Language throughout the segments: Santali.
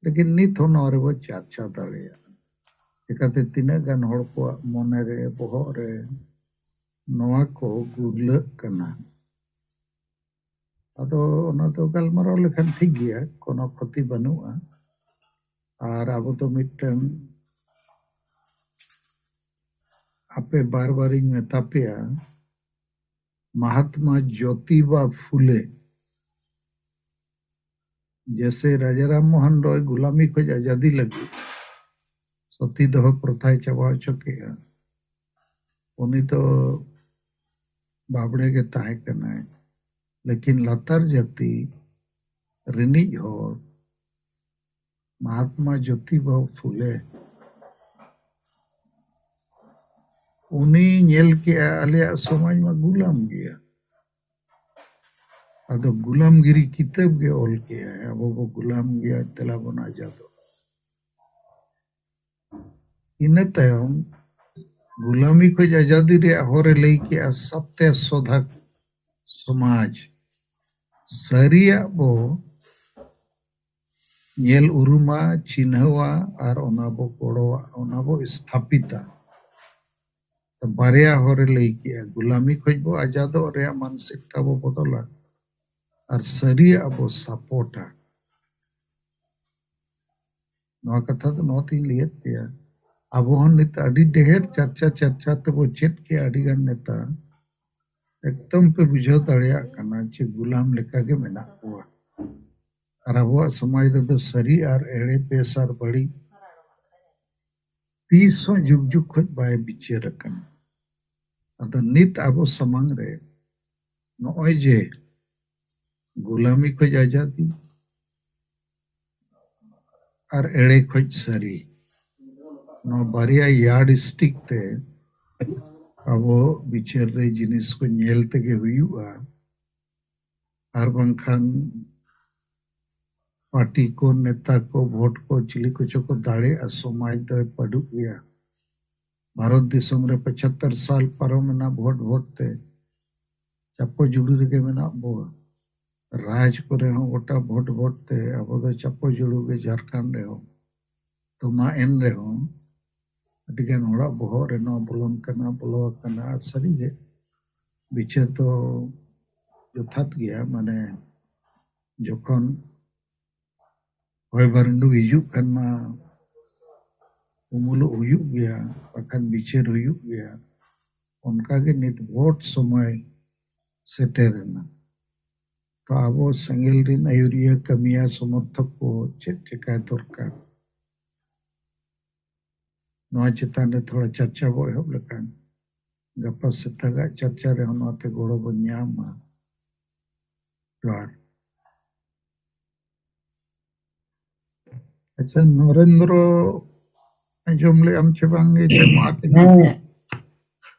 लेकिन नित होना रे वो चर्चा दाड़िया चिकाते तीना गान हड़ को मने रे बोहग रे नोआ को गुरलाग कना अदो ओना तो गलमाराव लेखान ठीक गया कोनो क्षति बनुआ और अब तो मिटन आपे बार बार मेता पेया महात्मा ज्योतिबा फुले जैसे राजा राम मोहन रॉय गुलामी को आजादी लगी सती दह प्रथा चाबा चुके उन्हीं तो बाबड़े के ताहे करना है लेकिन लतार जाति रिनिज होर महात्मा ज्योतिबा फुले उन्हीं नेल के आलिया समाज में गुलाम गया अदो गुलामगिरी किताब के ओल के है अब वो गुलाम गया तेला बना जादो इन तयम गुलामी को आजादी रे होरे लई के सत्य शोधक समाज सरिया बो नेल उरुमा चिन्हवा और ओना बो कोड़वा ओना बो स्थापिता तो बारिया होरे लई के गुलामी खोजबो आजादो रे मानसिकता बो बदला और सरिया बो सपोर्टा नवा कथा तो नोती लियत पेया अब हन नेता अडी ढेर चर्चा तो वो चेट के अडी गान नेता एकदम पे बुझाव दाड़िया कना जे गुलाम लेका के मेना हुआ और अब समाज रे तो सरी और एड़े पेसार बड़ी पीसो जुग जुग खोज बाय बिचे रकन अदो नित अब समंग रे नॉय जे गुलामी खोज आजादी और एड़े खोज सरी नो बारिया यार्ड स्टिक ते अब बिचार रे जिनिस को नेल तेगे हुआ और बंखान पार्टी को नेता को वोट को चिली को चको दाड़े समाज दो पड़ू गया भारत दिसम रे 75 साल पारमेना वोट ते चप्पो जुड़ू रे मेना बो राज को रे हो गोटा वोट ते अब दो चप्पो जुड़ू के झारखंड रे हो तो मा एन रे हो अडिगान होड़ा बोहो रे नो बोलन कना बोलो कना सरी गे बिचार तो यथात गया माने जोखन होय बारंडु हिजू खान मा उमुलो हुयुग गया बाखान बिचार हुयुग गया उनका के नित वोट समय सेटेरना तो अब सेंगेल रिन आयुरिया कमिया समर्थक को चेक चेका दरकार नवा चितान रे थोड़ा चर्चा बो एहब लेकान गप्पा सेतागा चर्चा रे होनाते गोड़ो बो ᱧᱟᱢᱟ जोहार अच्छा नरेंद्र अंजम ले हम छबांगे जे माते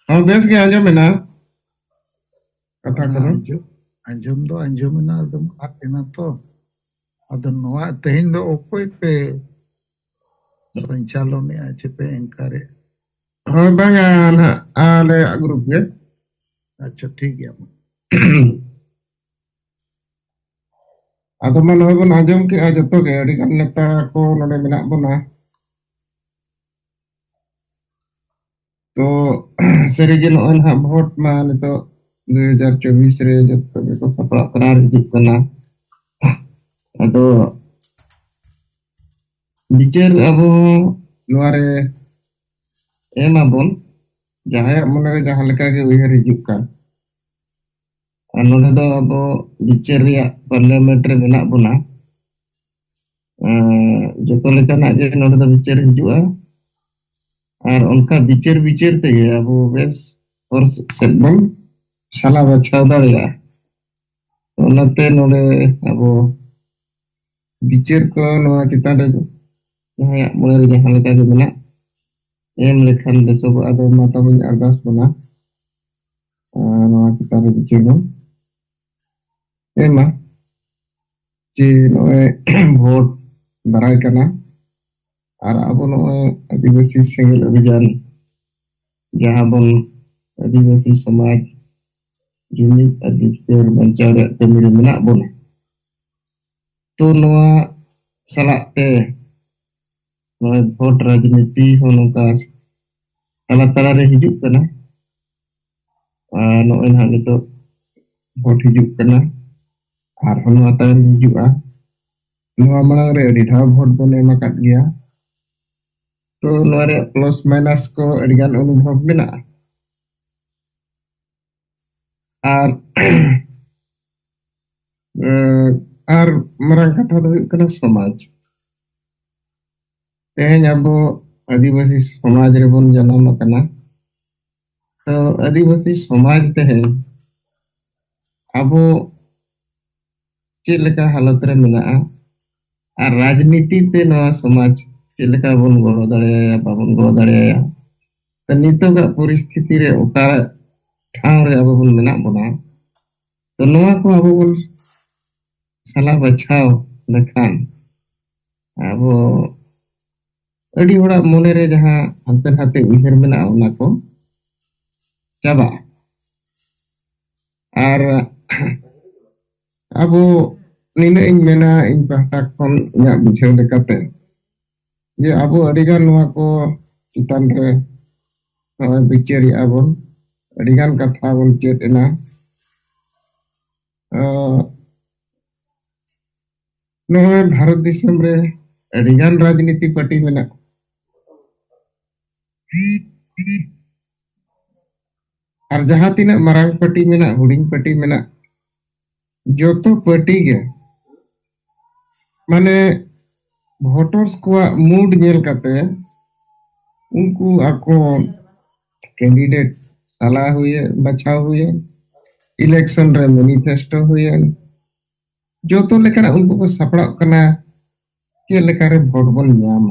हाँ बेस के आजम है ना कथा करो अंजम दो अंजम ना दम आते ना तो अदन नवा तेहिन दो ओकोय पे संचालन आचे पे एंकारे हाँ बांगा ना आले ग्रुप के अच्छा ठीक है आदो मन होय बन आजम के आज तो के अड़ी गान नेता को नोडे मेना बना तो सरी जे नोन हा वोट मा ने तो 2024 रे जब को सपड़ा करार हिजुक कना आदो बिचार अब नोरे एमा बोन जहां मन रे जहां लेका के उहर हिजुक का नोडे दो अब बिचार रिया पार्लियामेंट रे मेना बना जो लेकाना जे नोडे दो बिचार हिजुआ और उनका बिचार ते अब बेस और सेबन साला बचाव दाड़िया ओनाते नोडे अब बिचार को नवा चितान रे जहां मन रे जहां लेका के मेना एम लेखान देशो को आदो माता बन अरदास बना नवा चितान रे बिचार बन एमा जे नोए वोट बराय कना और अब नोए आदिवासी सेंगल अभियान जहां बन आदिवासी समाज जुमिद अधिकार बंचाव रे कमी रे मेना बन तो नोआ salah te noy vote rajniti hon nongka tala-tala re hijuk kana noy nah nitok vote hijuk kana ar hon nowᱟ tayom hijuga nowᱟ malang re adi dhaw vote bon em akat gea to nowᱟ re plus minus ko adigan anubhav menaga ar ar marang katha do huyuk kana somaj teheny abo adivasi somaj rebon janam akana to adivasi somaj teheny abo चेक लेका हालत रे मेनाआ और राजनीति ते नवा समाज चेक लेका बन गड़ो दाड़ेया बाबन गड़ो दाड़ेया तो नितोग परिस्थिति रे ओका ठाव रे अब बन मेना बना तो नवा को अब बन सला बचाव लेखान अब अड़ी होड़ा मोने रे जहां हंते हाते उहर मेना ओना को चाबा और अब नीना इन मेना इन पहटा खन इᱧᱟᱜ बुझाव लेकाते जे अब अडिगान नवा को चितान रे बिचारी आबन अडिगान कथा बन चेत एना नवा भारत दिसम रे अडिगान राजनीति पार्टी मेना और जहां तिना मारांग पार्टी मेना हुडिंग पार्टी मेना जोतो पार्टी गे माने वोटर्स को मूड नेल काते उनको आको कैंडिडेट साला हुए बचाव हुए इलेक्शन रे मैनिफेस्टो हुए जोतो लेकर उनको को सपड़ा कना के लेकर वोट बन नाम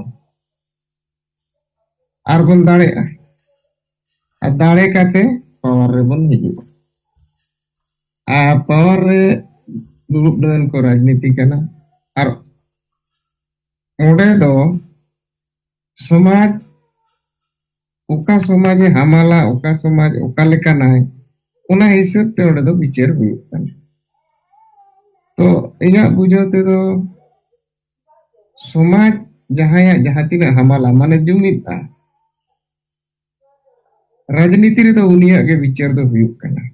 आर बन दाड़े काते पावर रे बन हिजु आ पावर रे दुरुप दन को राजनीति कना और ओडे दो समाज ओका समाज हमाला ओका समाज ओका लेका नाय उना हिसाब ते ओडे दो विचार हुयुग काना तो इया बुझाते दो समाज जहाया जहां तिना हमाला माने जुमिता राजनीति रे दो उनिया के विचार दो हुयुग काना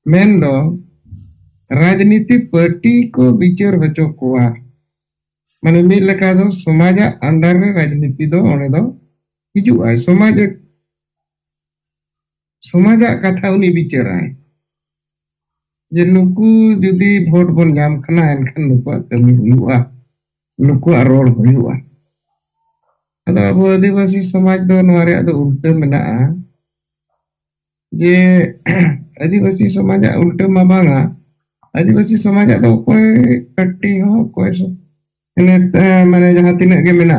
मेन दो राजनीति पार्टी को विचार होचो कोआ माने मिल लेका दो समाज अंडर रे राजनीति दो ओने दो हिजुआ समाज कथा उनी विचाराय जे नुकु जुदी भोट बन नाम खना एनखान नुकु कमी हुआ नुकु रोड हुआ अदो अब आदिवासी समाज दो नवारे अदो उल्टा मेना जे आदिवासी समाज उल्टा मा बांगा आदिवासी समाज दो कोई कट्टी हो कोई ने माने जहां तिना के मेना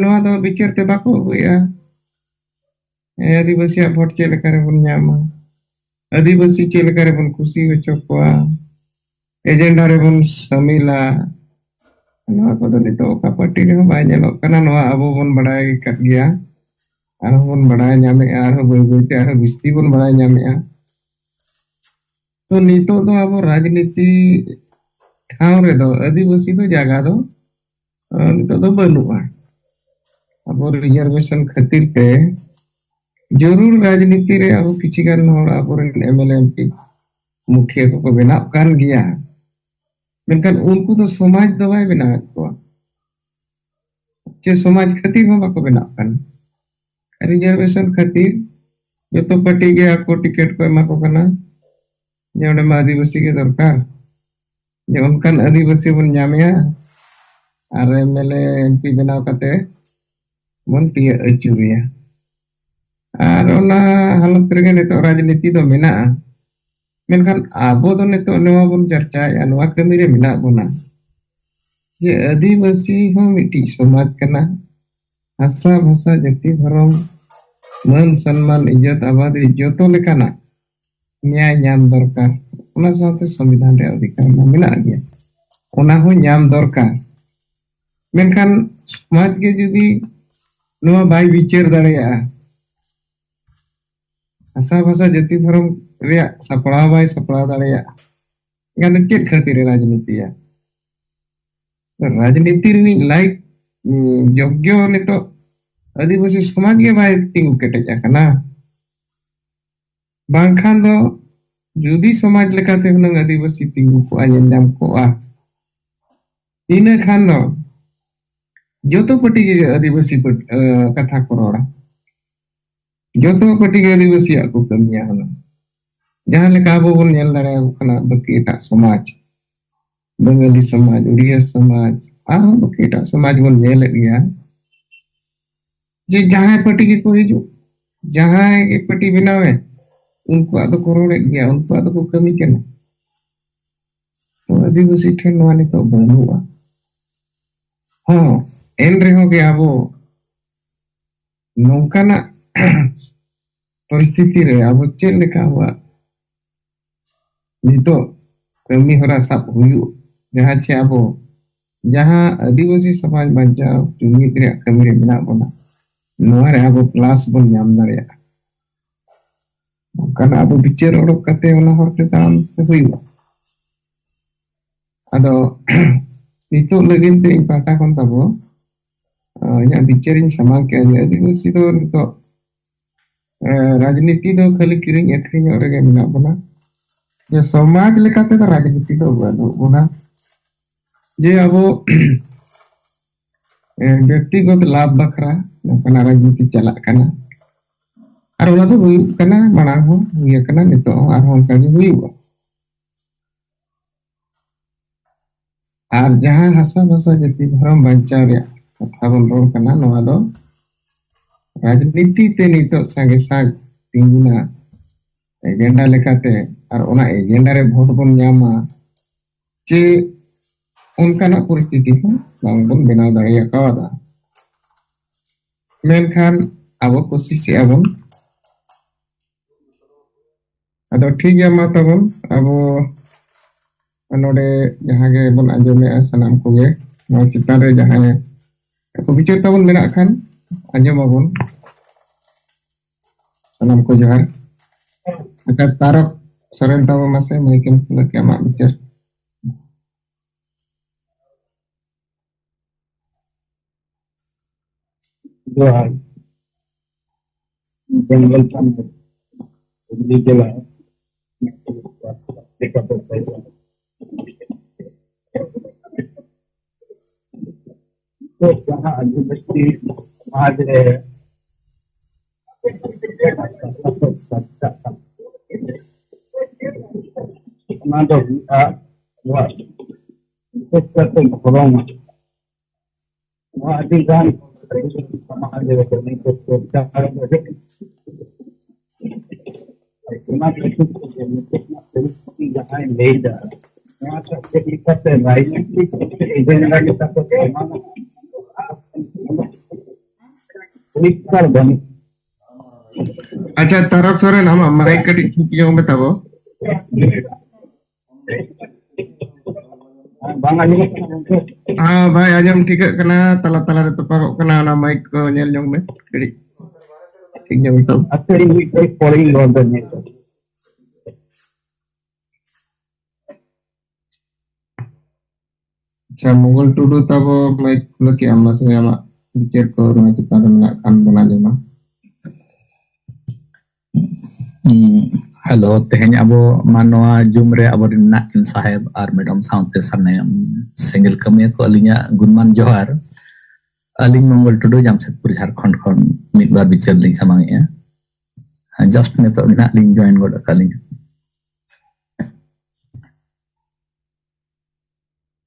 नवा दो विचार ते बाको हुआ आदिवासी भोट चेक लेकर बन नामा आदिवासी चेक लेकर बन खुशी होचो कोआ एजेंडा रे बन समिला नवा को तो नितो का पार्टी रे बाय नेलो कना नवा अबो बन बडाय कट गया आर बन बडाय नामे आर बय बयते आर बिस्ती बन बडाय नामे तो नितो दो अब राजनीति ठाव रे दो आदिवासी दो जगह दो नितो दो बनुआ अब रिजर्वेशन खातिर ते जरूर राजनीति रे अब किछि गान होड़ अब एमएलए एमपी मुखिया को बेना कान गया मेनकान उनको तो समाज दवाई बेना को जे समाज खातिर हम को बेना कान रिजर्वेशन खातिर जो तो पार्टी गया को टिकट को एमा को कना जे ओडे आदिवासी के दरकार जे उनकान आदिवासी बन नामया आर एमएलए एमपी बेनाव काते मन तिया अचुरिया और ओना हालत रे नेतो राजनीति दो मेना मेनखान आबो दो नेतो नवा बन चर्चाया नवा कमी रे मेना बोना जे आदिवासी हो मिटी समाज कना भाषा भाषा जाति धर्म मान सम्मान इज्जत आबादी जोतो लेकाना न्याय नाम दरकार ओना साथे संविधान रे अधिकार मेना गया ओना हो नाम दरकार मेनखान समाज के जुदी नवा बाय विचार दाड़ेया भाषा भाषा जाति धर्म रे सपड़ा बाय सपड़ा दाड़ेया गाने चेत खातिर राजनीति राजनीति ᱨᱤᱱᱤᱡ लाइक योग्य नितो आदिवासी समाज के बाय तिंगु केटेज आकना बांखान दो जुदी समाज लेकाते हुनंग आदिवासी तिंगु को आंजम को इन खान दो जोतो पटी के आदिवासी कथा को रोड़ा जोतो पटी के आदिवासी को कमिया हना जहां लेका आबो बोन नेल दाड़े कना बाकी एटा समाज बंगाली समाज उड़िया समाज आरो बाकी एटा समाज बोन नेल गया जे जहां पटी के को हिजु जहां एक पटी बनावे उनको आदो को रोड़े गया उनको आदो को कमी केना तो आदिवासी ठेन नवा नितो बनुआ हाँ एन रहो के आबो नौकाना परिस्थिति रे आबो चेल लेका हुआ नितो कमी होरा साब हुयु जहां चे आबो जहां आदिवासी समाज बांचाव जुमिद रे कमी रे मेना बोना नोआ रे आबो क्लास बोन नाम दाड़िया नौकाना आबो बिचार ओडक कते ओना हरते ताम ते हुयु आदो नितो लगिन ते पाटा कोन ताबो या बिचारिन समाज के आदिवासी दो नितो राजनीति दो खाली किरिंग एक्रिंग ओरेगे मेना बोना जे समाज लेकाते तो राजनीति दो बोना जे अबो व्यक्तिगत लाभ बखरा नकना राजनीति चला कना आर ओना दो हुयु कना मांग हो हुय कना नितो आर होन का जे हुयु आर जहां हासा भाषा जति धर्म बंचाव रे कथा बोन रोड कना नवा दो राजनीति ते नितो संगे साग तिंगुना एजेंडा लेकाते और ओना एजेंडा रे वोट बोन न्यामा जे उनकाना परिस्थिति हो बांग बोन बनाव दाड़िया कावादा मेनखान आबो कोशिश आबोन अदो ठीक गया मा तबोन आबो नोडे जहां गे बोन आंजमे सनाम कोगे नो चितान रे जहां को बिचार तबोन मेना खान आंजम आबोन सनाम को जोहार अच्छा तारक सरेन ताबो मासे माइकेम खुला के आमा बिचार जोहार जंगल पानी बिजली के लाए तो जहाँ आदिवासी समाज रहे ना तो घरों में वहाँ अधिकांश समाज नहीं तो जहाँ ले जा वहाँ से राजनीतिक एजेंडा के साथ बनी अच्छा तारक सरेन हम माइक कटी ठीक जो बताबो हाँ भाई आजम ठीक कना तला तला रे तपा कना ना माइक को नेल जोंग में कड़ी ठीक जो बताओ अच्छा ये कोई फॉरेन लॉ नहीं अच्छा मंगल टुडू ताबो माइक खुला के आमा से आमा बिचार को ना चितान रे मेना खान बना जमा हेलो तेहन अबो मानवा जुम रे अबो नाकिन साहेब और मैडम साउंते सामने सिंगल कमिया को अलिया गुणमान जोहार अलिंग मंगल टुडू जामशेदपुर झारखंड खन मिद बार बिचार लिंग सामांगे जस्ट ने तो ना लिंग जॉइन गोड कालिंग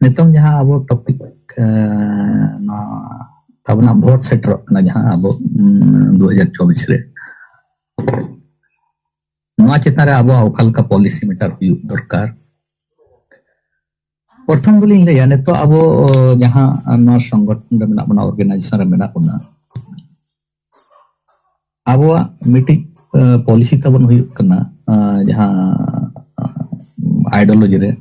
नितों जहां अबो टॉपिक ना तबना वोट सेटर ना जहां अबो 2024 रे नवा चेतना रे आबो अकाल का पॉलिसी मीटर हुई दरकार प्रथम गुलिंग ले याने तो आबो जहां नवा संगठन रे मेना बना ऑर्गेनाइजेशन रे मेना बना आबो मीटिंग पॉलिसी तबन हुई कना जहां आइडियोलॉजी रे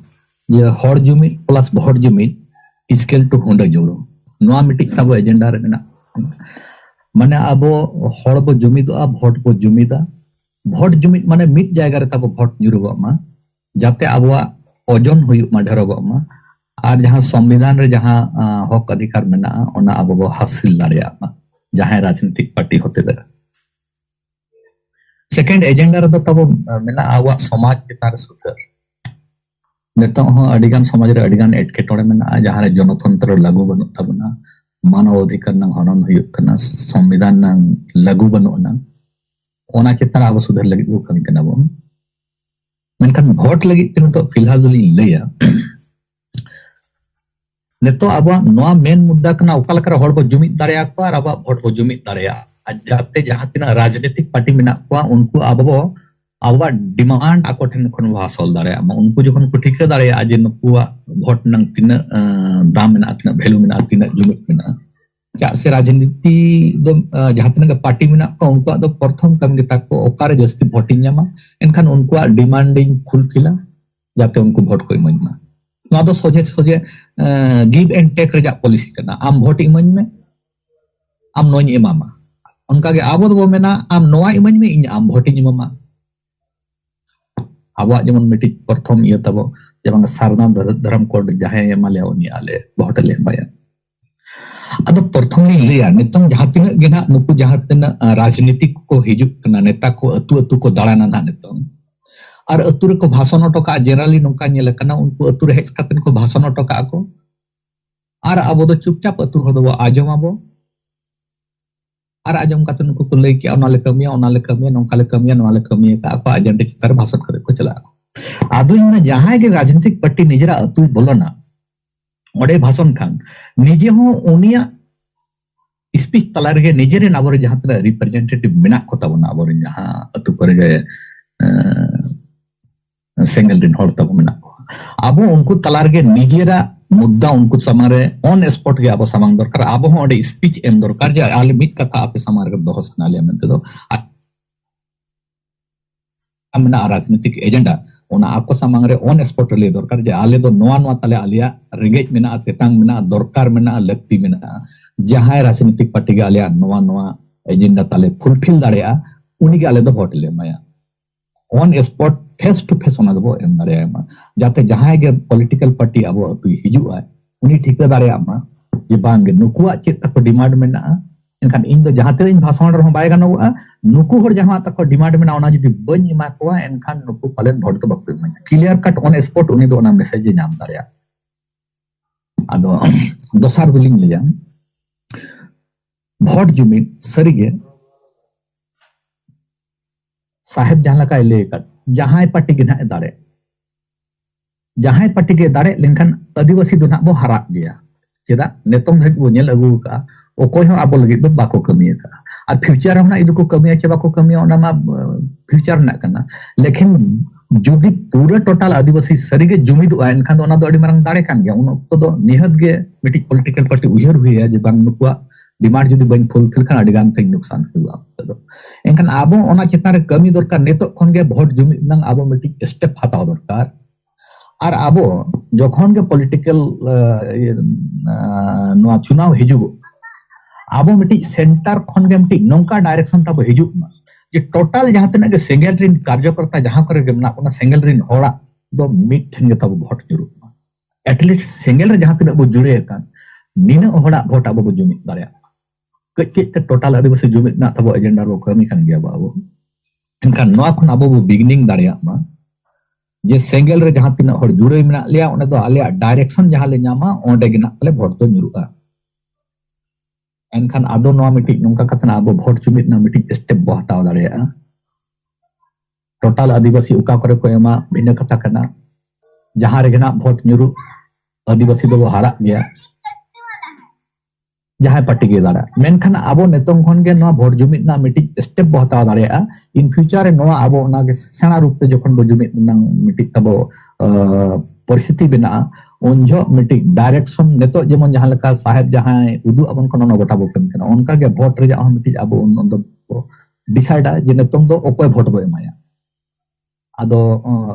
जे हर जुमिद प्लस भोट जुमिद स्केल टू 100 जोड़ो नवा मीटिंग ताबो एजेंडा रे मेना माने आबो हर बो जुमिदआ भोट बो जुमिदा भोट जुमिद माने मिट जायगा रे ताबो भोट जुरुगो मा जाते आबवा ओजन हुयुग मा ढेरोगो मा और जहां संविधान रे जहां हक अधिकार मेना ओना अब बो हासिल दाड़िया जहां राजनीतिक पार्टी होते दे सेकेंड एजेंडा रे तब मेना आवा समाज चितार सुधार नितो हो अडिगान समाज रे अडिगान एटकेटोड़े मेना जहां रे जनतंत्र लागू बनु तबना मानव अधिकार नंग हनन हुयुक कना संविधान नंग लागू बनु ना ओना चितार अब सुधार लगी बो कमी कना बो मेनखान भोट लगी तिन तो फिलहाल दुली लैया नितो अब नोआ मेन मुद्दा कना ओकालकर हड़ बो जुमित दाड़िया को और अब भोट बो जुमित दाड़िया जाते जहां तिना राजनीतिक पार्टी मेना को उनको अब डिमांड आको ठेन खन हासिल दाड़िया उनको जखन को ठिका दाड़िया जे नुकुआ भोट नंग तिना दाम मेना तिना वैल्यू मेना तिना जुमित मेना चा से राजनीति दो जहां तिना पार्टी मेना को उनको दो प्रथम कम गेता को ओकारे जस्ती भोटिंग ᱧᱟᱢᱟ एनखान उनको डिमांडिंग फुलफिला जाते उनको भोट को इमाइमा ना दो सोजे सोजे गिव एंड टेक रेजा पॉलिसी करना आम भोट इमाइन में आम नोई इमामा उनका के आबो दो मेना आम नोआ इमाइन में इन आम भोट इमामा आबो जेमन मिटि प्रथम ये तबो जेमन सारना धर्म कोड जहां एमाले उनी आले भोट ले बाया अदो प्रथम नि लिया नितंग जहां तिना गेना नुकु जहां तिना राजनीतिक को हिजुक कना नेता को अतु अतु को दाड़ाना ना नितंग और अतुरे को भाषण टोका जनरली नोका नेल कना उनको अतुरे हेज कातन को भाषण टोका को और अब दो चुपचाप अतुर हो दो आजम आबो और आजम कातन को लई के ओना ले कमिया नोका ले कमिया का को एजेंडा चितार भाषण करे को चला को आदो इन जहां के राजनीतिक पार्टी निजरा अतु बोलना ओडे भाषण खान निजे हो उनिया स्पीच तला रे निजे रे नाबर जहां तना रिप्रेजेंटेटिव मेना को तबना आबर जहां अतु करे गए सिंगल दिन हड़ तब मेना को अब उनको तला रे निजेरा मुद्दा उनको समारे ऑन स्पॉट के अब सामांग दरकार अब हो ओडे स्पीच एम दरकार जे आले मित कथा आपे समार के दोहस नाले मेनते दो amna राजनीतिक एजेंडा ओना आपको सामांग रे ऑन स्पॉट ले दरकार जे आले दो नोआ नोआ तले आलिया रेगेज मेना तेतांग मेना दरकार मेना लक्ति मेना जहां राजनीतिक पार्टी के आलिया नोआ नोआ एजेंडा तले फुलफिल दाड़िया उनी के आले दो वोट ले माया on spot face to face ओना दो एम दाड़िया मा जाते जहां के पॉलिटिकल पार्टी अब तु हिजु आ उनी ठिका दाड़िया मा जे बांग नुकुआ चेत तक डिमांड मेना एनखान इन दो जहां तेरे इन भाषण रे बाय गानोआ नुकु हर जहां तक डिमांड मेना ओना जदी बन इमा कोआ एनखान नुकु पालन भोट तो बकु इमा क्लियर कट ऑन स्पॉट उनी दो ओना मैसेज नाम दाड़िया आदो दोसार दुलिंग लिया भोट जुमी सरीगे साहेब जहां लका ले कट जहां पार्टी के ना दाड़े जहां पार्टी के दाड़े लेनखान आदिवासी दो ना बो हरा गया चेदा नेतम धज बो नेल अगु का ओकोय हो आबो लगी दो बाको कमिया का और फ्यूचर हम ना इदु को कमिया चे बाको कमिया ओना मा फ्यूचर ना करना लेकिन जुदी पूरा टोटल आदिवासी सरीगे जुमिद एनखान दो ओना दो अडी मारंग दाड़े कान गया उन तो दो निहत गे मिटिक पॉलिटिकल पार्टी उयहर हुई है जे बांग नुकुआ डिमांड जुदी बन फुलफिल खान अडी गान तक नुकसान हुआ तो एनखान आबो ओना चिता रे कमी दरकार नेतो खन गे भोट जुमिद नंग आबो मिटिक स्टेप हताव दरकार और आबो जखन के पॉलिटिकल नोआ चुनाव हिजुगो आबो मिटिक सेंटर खन गे मिटिक नोंका डायरेक्शन तब हिजुग मा जे टोटल जहां तना के सिंगल रिन कार्यकर्ता जहां करे गे ना ओना सिंगल रिन होड़ा दो मिट ठन गे तब भोट जुरु मा एटलीस्ट सिंगल रे जहां तना बो जुड़े कान निना होड़ा भोट आबो बो जुमित दाड़िया कच्चे ते टोटल आदिवासी जुमित ना तब एजेंडा रो कमी खान गया बाबो इनका नोआ खन आबो बो बिगिनिंग दाड़िया मा जे सिंगल रे जहां तना हर जुड़े मेना लिया ओने दो आलिया डायरेक्शन जहां ले न्यामा ओंडे गे ना तले भोट तो जुरुआ एनखान आदो नोआ मिटिक नोंका कतना आबो भोट जुमित ना मिटिक स्टेप बो हताव दाड़िया टोटल आदिवासी उका करे को एमा भिन्न कथा कना जहां रे ना भोट जुरु आदिवासी दो हारा गया जहां पार्टी के दाड़ा मेनखान आबो नेतों खन गे नोआ भोट जुमित ना मिटिक स्टेप बो हताव दाड़िया इन फ्यूचर रे नोआ आबो ना के सेना रूप ते जखन बो जुमित नंग मिटिक तबो परिस्थिति बिना उनजो मिटिक डायरेक्शन नेतो जेमन जहां लका साहेब जहां उदु अबन कोन न गोटा बो कम कना उनका के भोट रे जहां मिटिक आबो उन दो डिसाइडा जे नेतों दो ओकोय भोट बो एमाया आदो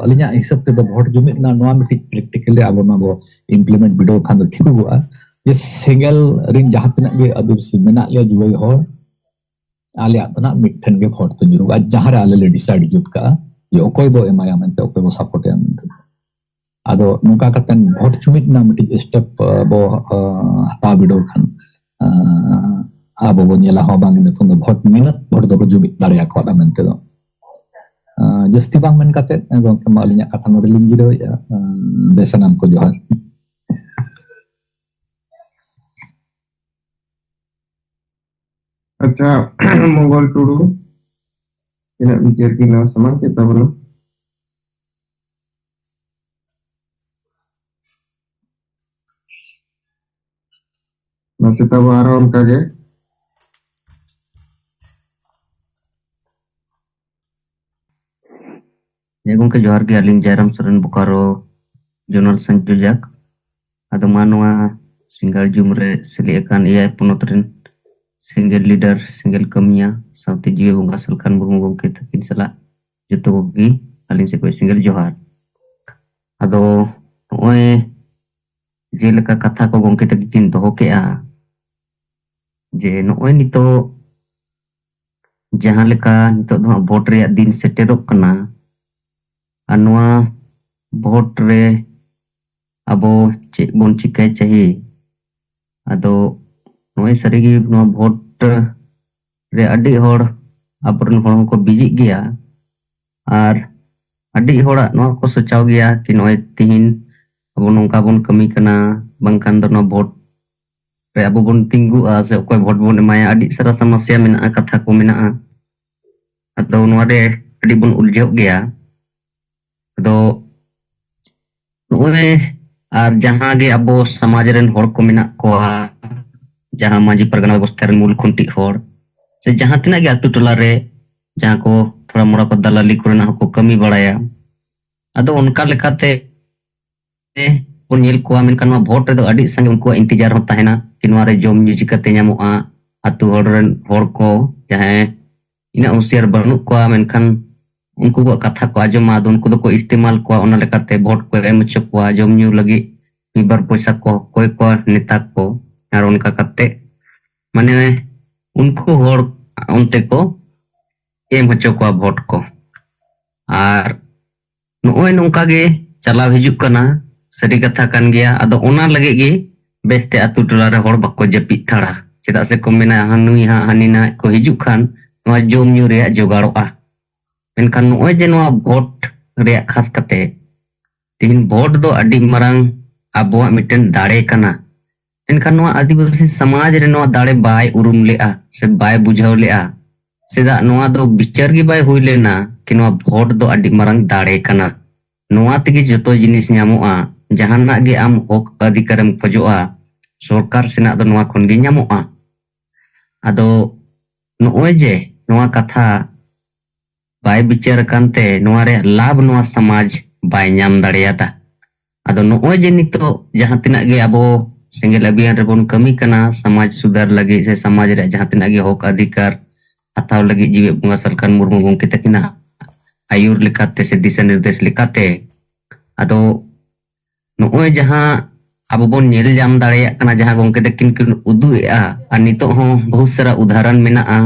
अलिnya हिसाब ते दो भोट जुमित ना नोआ मिटिक प्रैक्टिकली आबो ना बो इम्प्लीमेंट बिडो खान दो ठीक हुआ ये सिंगल रिन जहां तना गे आदिवासी मेना ले जुवे हो आले तना मिठन गे भोट तो जुरुगा जहां रे आले ले डिसाइड जुत का ये ओकोय बो एमाया मेनते ओकोय बो सपोर्ट या मेनते ado nungka katen vote chumit na miti step bo hataw bido kan abo bo nyela ho bang nitung vote minat vote do jumit daria ko da mente do jasti bang men kate gongke ma alinya kata nodeling jido ya besanam ko johar. अच्छा मंगल Tudu tina bicara kina sama kita bro masih tahu aron kage Ya gongke johar ge aling Jairam Soren Bokaro Jurnal Sanjujak ado manua singal jumre seli akan AI penotren single leader single kamia sauti jiwe bunga salkan burung gongke takin sala juto gogi aling sekoi single johar ado oe jeleka kata ko gongke takin doho ke a je noe nito jahan leka nito do vote reyak din seterok kana anua vote re abo cek bon cikai cahi ado noe sarigi no vote re adi hor aborn hor ko bijik gea ar adi hora no ko sochaw gea ki noe tihin abo nongka bon kami kana bangkan do no vote re abo bon tinggu a se ko vote bon emaya adi sara samasya mena katha ko mena ado no ade adi bon uljau gea ado noe ar jahan ge abo samaj ren hor ko mena ko jahan maji pargana ବ୍ୟବସ୍ଥା ren mul khunti hor se jahan tina ge atu tola re jahan ko thoda mora ko dalali korena ko kami baraya ado onka lekate pun nyel ko menkan ma vote re do adi sange unku intijar hon tahena kinwa re jom nyu jikate nyamoa atu hor ren hor ko jahan ina usiar banu ko menkan unku ko katha ko ajom ma unku do ko istimal ko ona lekate vote ko em chokwa jom nyu lagi mibar poisa ko koy ko neta ko ar onka kate mane unku hor onte ko em hocho ko vote ko ar noy nongka ge chalaw hijuk kana sari katha kan gea ado ona lage ge beste atu tola re hor bako japi thara cheda se ko mena hanui ha hanina ko hijuk khan no jom nyu re jogaroa menkan noy je no vote re khas kate tin vote do adi marang abuwa miten dare kana enkan noa आदिवासी समाज रे noa dare bai urum lea se bai bujhaw lea seda noa do bichar gi bai hui lena ki noa vote do adi marang dare kana noa tegi joto jinis nyamoa jahanna ge am hok adhikaram khojoa sorkar sena do noa khon gi nyamoa ado noe je noa katha bai bichar kante noa re labh noa samaj bai nyam dareata ado noe je nito jahan tina ge abo single abiyan rebon kami kana samaj sudar lagi se samaj re jahan tina ge hok adhikar ataw lagi jiwe bunga salkan murmu gongke takina ayur lekate se disa nirdesh lekate ado noe jahan abo bon nyel jam dareyak kana jahan gongke takin kin udu a ar nitok ho bahut sara udharan mena a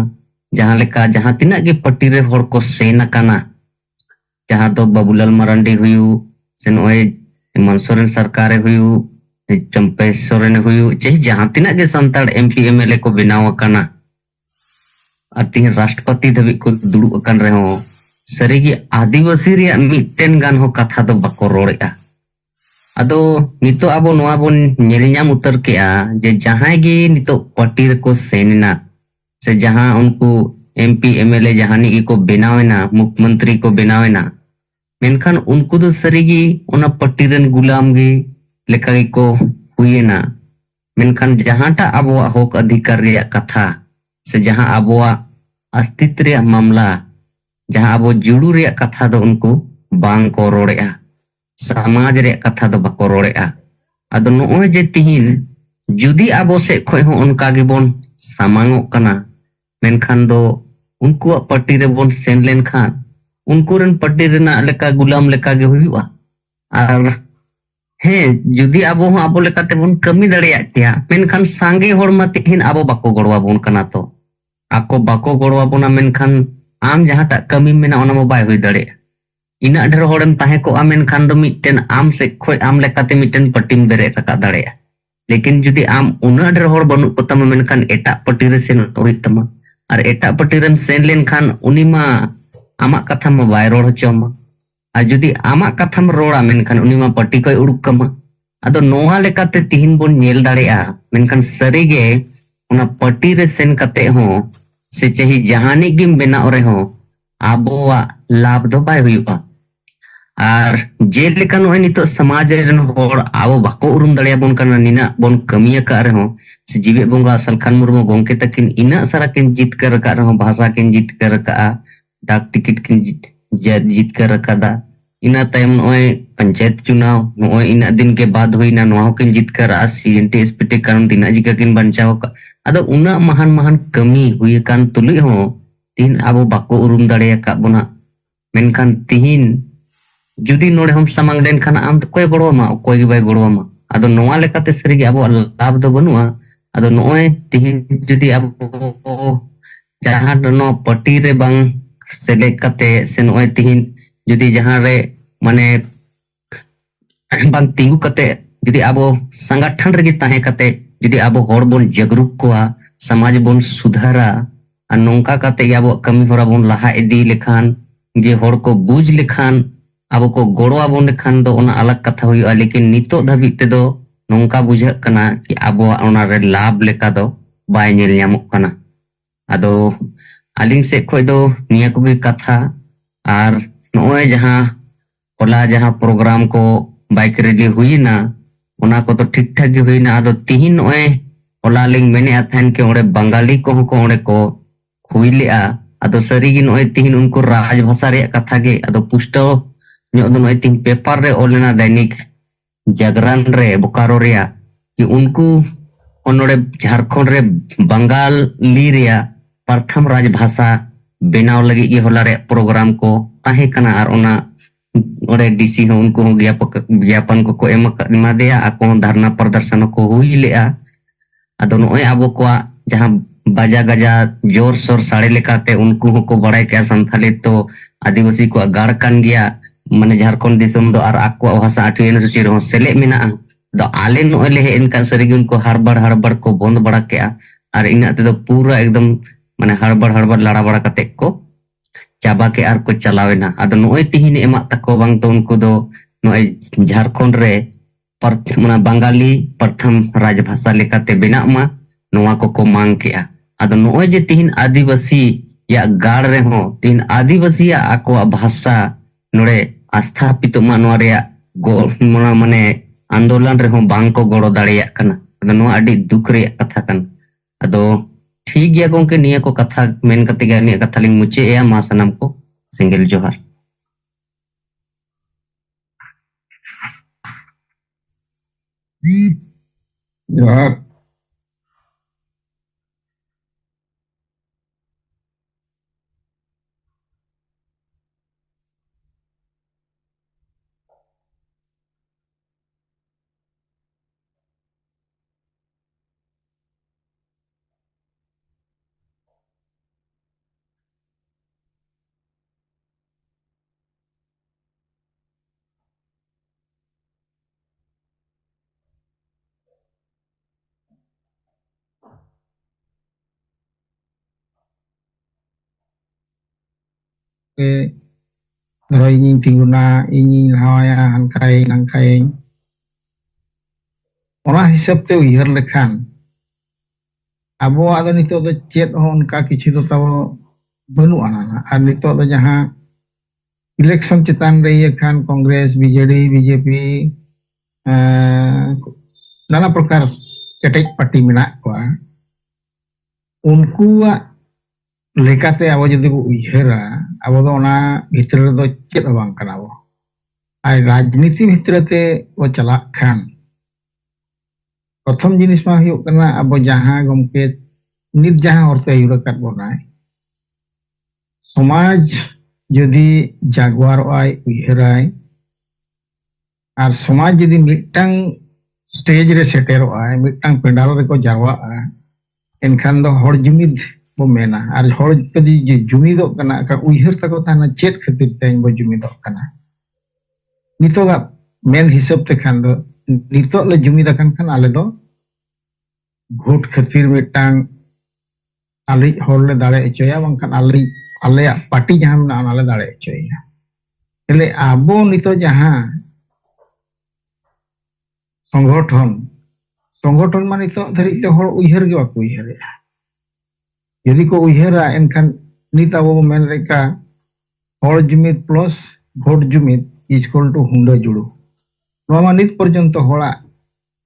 jahan leka jahan tina ge party re hor ko sena kana jahan do Babulal Marandi huyu se noe Hemanth Soren sarkar e huyu Champe Soren huyu che jahan tina ge santar MP MLA ko benaw akana arti राष्ट्रपति dhabi ko duru akan reho sarigi आदिवासी रे mitten gan ho katha do bako rorea ado nito abo noa bon nyel nyam utar ke a je jahan ge nito party ko senina se jahan unku MP MLA jahani ko benawena mukhyamantri ko benawena menkan unku do sarigi ona party ren gulam ge leka ko huyena menkan jahanta abuwa hok adhikar reyak katha se jahan abuwa अस्तित्व reyak mamla jahan abo juru reyak katha do unku bang ko rorea samaj reyak katha do bako rorea ado noe je tihin judi abo se khoi ho onka ge bon samangok kana menkan do unku party re bon sen len khan unku ren party rena leka gulam leka ge huyua ar he judi abo ho abo lekate bon kami dareyak tia menkan sange hor ma tihin abo bako gorwa bon kana to ako bako gorwa bona menkan am jahan tak kami mena ona mo bai hui dare ina ᱰᱷᱮᱨ ᱦᱚᱲᱮᱢ ᱛᱟᱦᱮᱸ ᱠᱚᱜᱼᱟ ᱢᱮᱱᱠᱷᱟन ᱫᱚ ᱢᱤᱫᱴᱮᱱ ᱟᱢ ᱥᱮᱫ ᱠᱷᱚᱡ ᱟᱢ ᱞᱮᱠᱟᱛᱮ ᱢᱤᱫᱴᱮᱱ ᱯᱟᱴᱤᱢ ᱵᱮᱨᱮᱫ ᱨᱟᱠᱟᱵ ᱫᱟᱲᱮᱭᱟᱜᱼᱟ लेकिन जुदी आम उना ढेर हॉर बनू को तम मेनखान एटा पट्टी रे सेन होई तमा और एटा पट्टी रेम सेन लेनखान उनी मा आमा कथा मा बाय रोड होचोमा और जुदी आमा कथा मा रोड़ा मेनखान उनी मा पट्टी कोई उड़ुक कमा अदो नोहा लेकाते तिहिन बोन नेल दाड़ेया मेनखान सरीगे उना पट्टी रे सेन कते हो से चाही जहानी गिम बेनाव रे हो आबोवा लाभ दो बाय हुयुआ और जेलेका नोय नितो समाज रेन होड़ आबो बाको उरुम दाड़िया बोन कना निना बोन कमिया का रहो से जीवे बोंगा सलखान मुर्मू गोंके तकिन इना सारा किन जीत कर रखा रहो भाषा किन जीत कर रखा डाक टिकट किन जीत कर रखा दा इना टाइम नोय पंचायत चुनाव नोय इना दिन के बाद हुईना नोहा किन जीत कर सीएनटी एसपीटी कारण दिना जिका किन बंचाव का अदो उना महान महान कमी हुई कान तुलुई हो तीन आबो बाको उरुम दाड़िया का बोना मेनखान तिहिन जुदी नोड़े हम समंग लेन खाना आम तो कोई गड़ोमा कोई बाय गड़ोमा अदो नोआ लेकाते सरीगे आबो लाभ दो बनुआ अदो नोय तिहिन जुदी आबो जहां नो पट्टी रे बांग सेले कते से नोय तिहिन जुदी जहां रे माने बांग तिंगु कते जुदी आबो संगठन रे ताहे कते जुदी आबो होड़ बोन जागरूक कोआ समाज बोन सुधारा आ नोंका कते आबो कमी होरा बोन लहा इदी लेखान जे होड़ को बुझ लेखान अब को गोड़वा बोन लेखान दो ओना अलग कथा हुआ लेकिन नितो धाबी ते दो नोंका बुझा कना कि आबो ओना रे लाभ लेका दो बाय नेल ᱧᱟᱢᱚᱜ कना अदो आलिंग से खोय दो निया को भी कथा और नोय जहां ओला जहां प्रोग्राम को बाइक रैली हुईना ओना को तो ठीक ठाक गे हुईना अदो तिहिन नोय ओला लिंग मेने अथन के ओड़े बंगाली को ओड़े को हुईलेआ अदो सरीगी नोय तिहिन उनको राज भाषा रे कथा गे अदो पुष्टो तीन पेपर रे ओलेना दैनिक जागरण रे बोकारो रिया कि उनको ओनोड़े झारखंड रे बंगाली रिया प्रथम राजभाषा बेनाव लगी ये होला रे प्रोग्राम को ताहे कना और ओना ओरे डीसी हो उनको ज्ञापन को एमा देया आको धरना प्रदर्शन को हुई लेआ अदो नोय आबो को जहां बाजा गजा जोर सोर साड़े लेकाते उनको को बड़ाई क्या संथाली तो आदिवासी को गाड़ कान गया माने झारखंड दिसम दो और आको भाषा आठवें सूची रहो सेले मेना दो आले नोय ले इनका सरीगी उनको हड़बड़ को बंद बड़ा के और इना ते दो पूरा एकदम माने हड़बड़ लड़ा बड़ा कते को चाबा के आर को चलावेना अदो नोय तिहिन एमा तको बांग तो उनको दो नोय झारखंड रे माने बंगाली प्रथम राजभाषा लेकाते बेना मा नोवा को मांग के अदो नोय जे तिहिन आदिवासी या गाड़ रे हो तिहिन आदिवासी या आको भाषा नोड़े आस्थापित माने आंदोलन रे बांग को गड़ो दाड़िया कना अदो नोआ अडी दुख रे कथा कन अदो ठीक गया गोंके निया को कथा मेन कते गया निया कथा लिंग मुचे या मा सनम को सिंगल जोहार जोहार Rồi nhìn thì guna ini hawaya hangkai nangkai ona hisab te uihar lekhan abo ado nito do chet hon ka kichi do tabo banu ana ar nito do jahan election chetan re khan Congress BJP nana prakar ketek parti menak ko unku लेकाते अब जदि को उइहरा अब दो ओना भितर दो चेत बांग कना बो आय राजनीति भितरते वो चला खान प्रथम जिनिस मा हुयो कना अब जहां गमके नित जहां औरते युरकत बनाय समाज जदि जागवार आय उइहराय आर समाज जदि मिटटांग स्टेज रे सेटेरो आय मिटटांग पेंडाल रे को जारवा एनखान दो हर जुमिद bo mena ar hor jadi jumidok kana ka uihar tako tana chet khatir te bo jumidok kana nitoga men hisab te khan do nitok le jumidakan kan ale do vote khatir mitang ali hor le dare echoya bangkan ali aleya party jahan mena ale dare echoya ele abo nito jahan संगठन मान नित धरित उहर के बाको उहर यदि को उहरा एनखान नित अब मेन लेका हर जुमिद प्लस भोट जुमिद इक्वल टू हुंडा जुड़ो नोमा नित पर्यंत हड़ा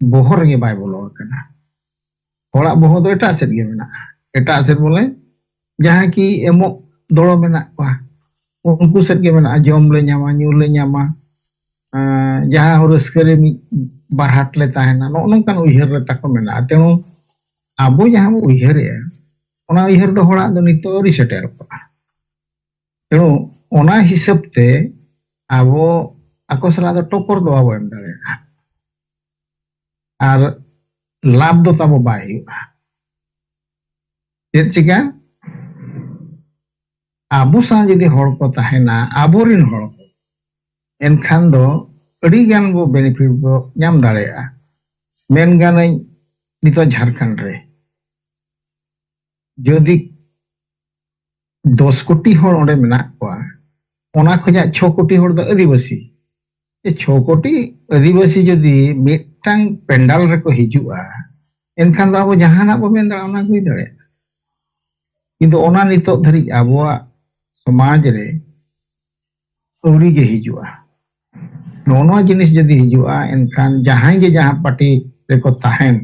बहर गे बाय बोलो कना हड़ा बह दो एटा सेट गे मेना एटा सेट बोले जहां की एमो दड़ो मेना को उनको सेट गे मेना जम ले ᱧᱟᱢᱟ ᱧᱩ ले ᱧᱟᱢᱟ जहां हो रस्करे बारहाट ले ताहेना नोनकान उहर रे ताको मेना तेणु आबो जहां उहर ओना उहर दो हड़ा दो नितो रि सेटेर को तेणु ओना हिसाब ते आबो आको सला दो टोकर दो आबो एम दारे आर लाभ दो ताबो बाय हुआ चेत चिका आबो सा जदि हड़ को ताहेना आबो रिन हड़ को एनखान दो अड़ी गान बो बेनिफिट बो नाम दाड़ेया मेन गानाई नितो झारखंड रे जदि 10 कोटी हर ओंडे मेना कोआ ओना खजा 6 कोटी हर दो आदिवासी ए 6 कोटी आदिवासी जदि मिटांग पेंडाल रे को हिजुआ एनखान दो आबो जहाना बो मेन दाड़ा ओना हुई दाड़े किंतु ओना नितो धरि आबोआ समाज रे औरी गे हिजुआ नोनो जिनिस जदि हिजुआ एनखान जहां गे जहां पार्टी रेको ताहेन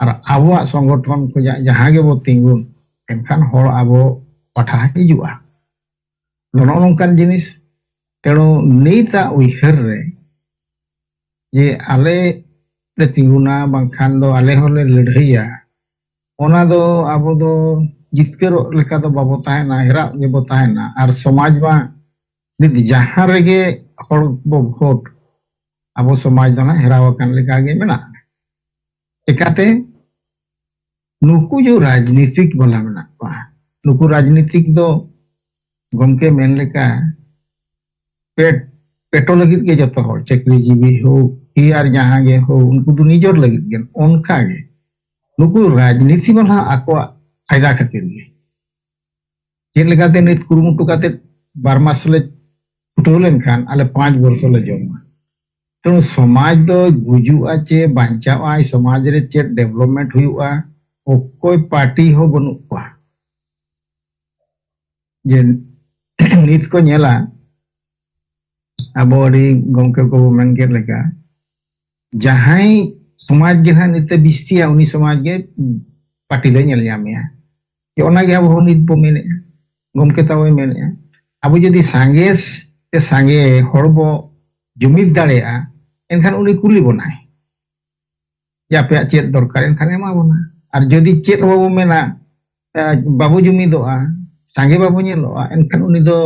और आबो संगठन को जहां गे बो तिंगुन एनखान हर आबो पाठा हिजुआ नोनो नोंकान जिनिस तेणु नीता उहर रे जे आले ले तिंगुना बांखान दो आले होले लड़हैया ओना दो आबो दो जितकर लेका दो बाबो ताहेना हेरा गे बो ताहेना और समाज मा नित जहां रेगे हर बो भोट अब समाज दो हेरावकान लेका गे मेना एकाते नुकु जो राजनीतिक बोला मेना को नुकु राजनीतिक दो गमके मेन लेका पेटो लगित के जतो हर चाकरीजीवी हो यार जहां गे हो उनको तो निजर लगित गे उनका गे नुकु राजनीति बोला आको फायदा खातिर गे चेन लेकाते नित कुरुमुटु काते 12 मास ले फुटो लेनखान आले 5 वर्ष ले जमा तेणु समाज दो गुजुआ चे बांचावा समाज रे चे डेवलपमेंट हुआ कोई पार्टी हो बनु को जे नित को नेला अबोरी गमके को मेन के लेका जहां समाज गे नित बिस्तिया उनी समाज गे पार्टी दे नेल जामिया कि ओना गे अब नित बो मेने गमके तावे मेने अब जदि सांगेस ते सांगे हड़बो जुमिद दाड़ेया एनखान उनी कुली बनाय या पे चेत दरकार एनखान एमा बना और जदि चेत बाबू मेना बाबू जुमिदोआ सांगे बाबू नेलोआ एनखान उनी दो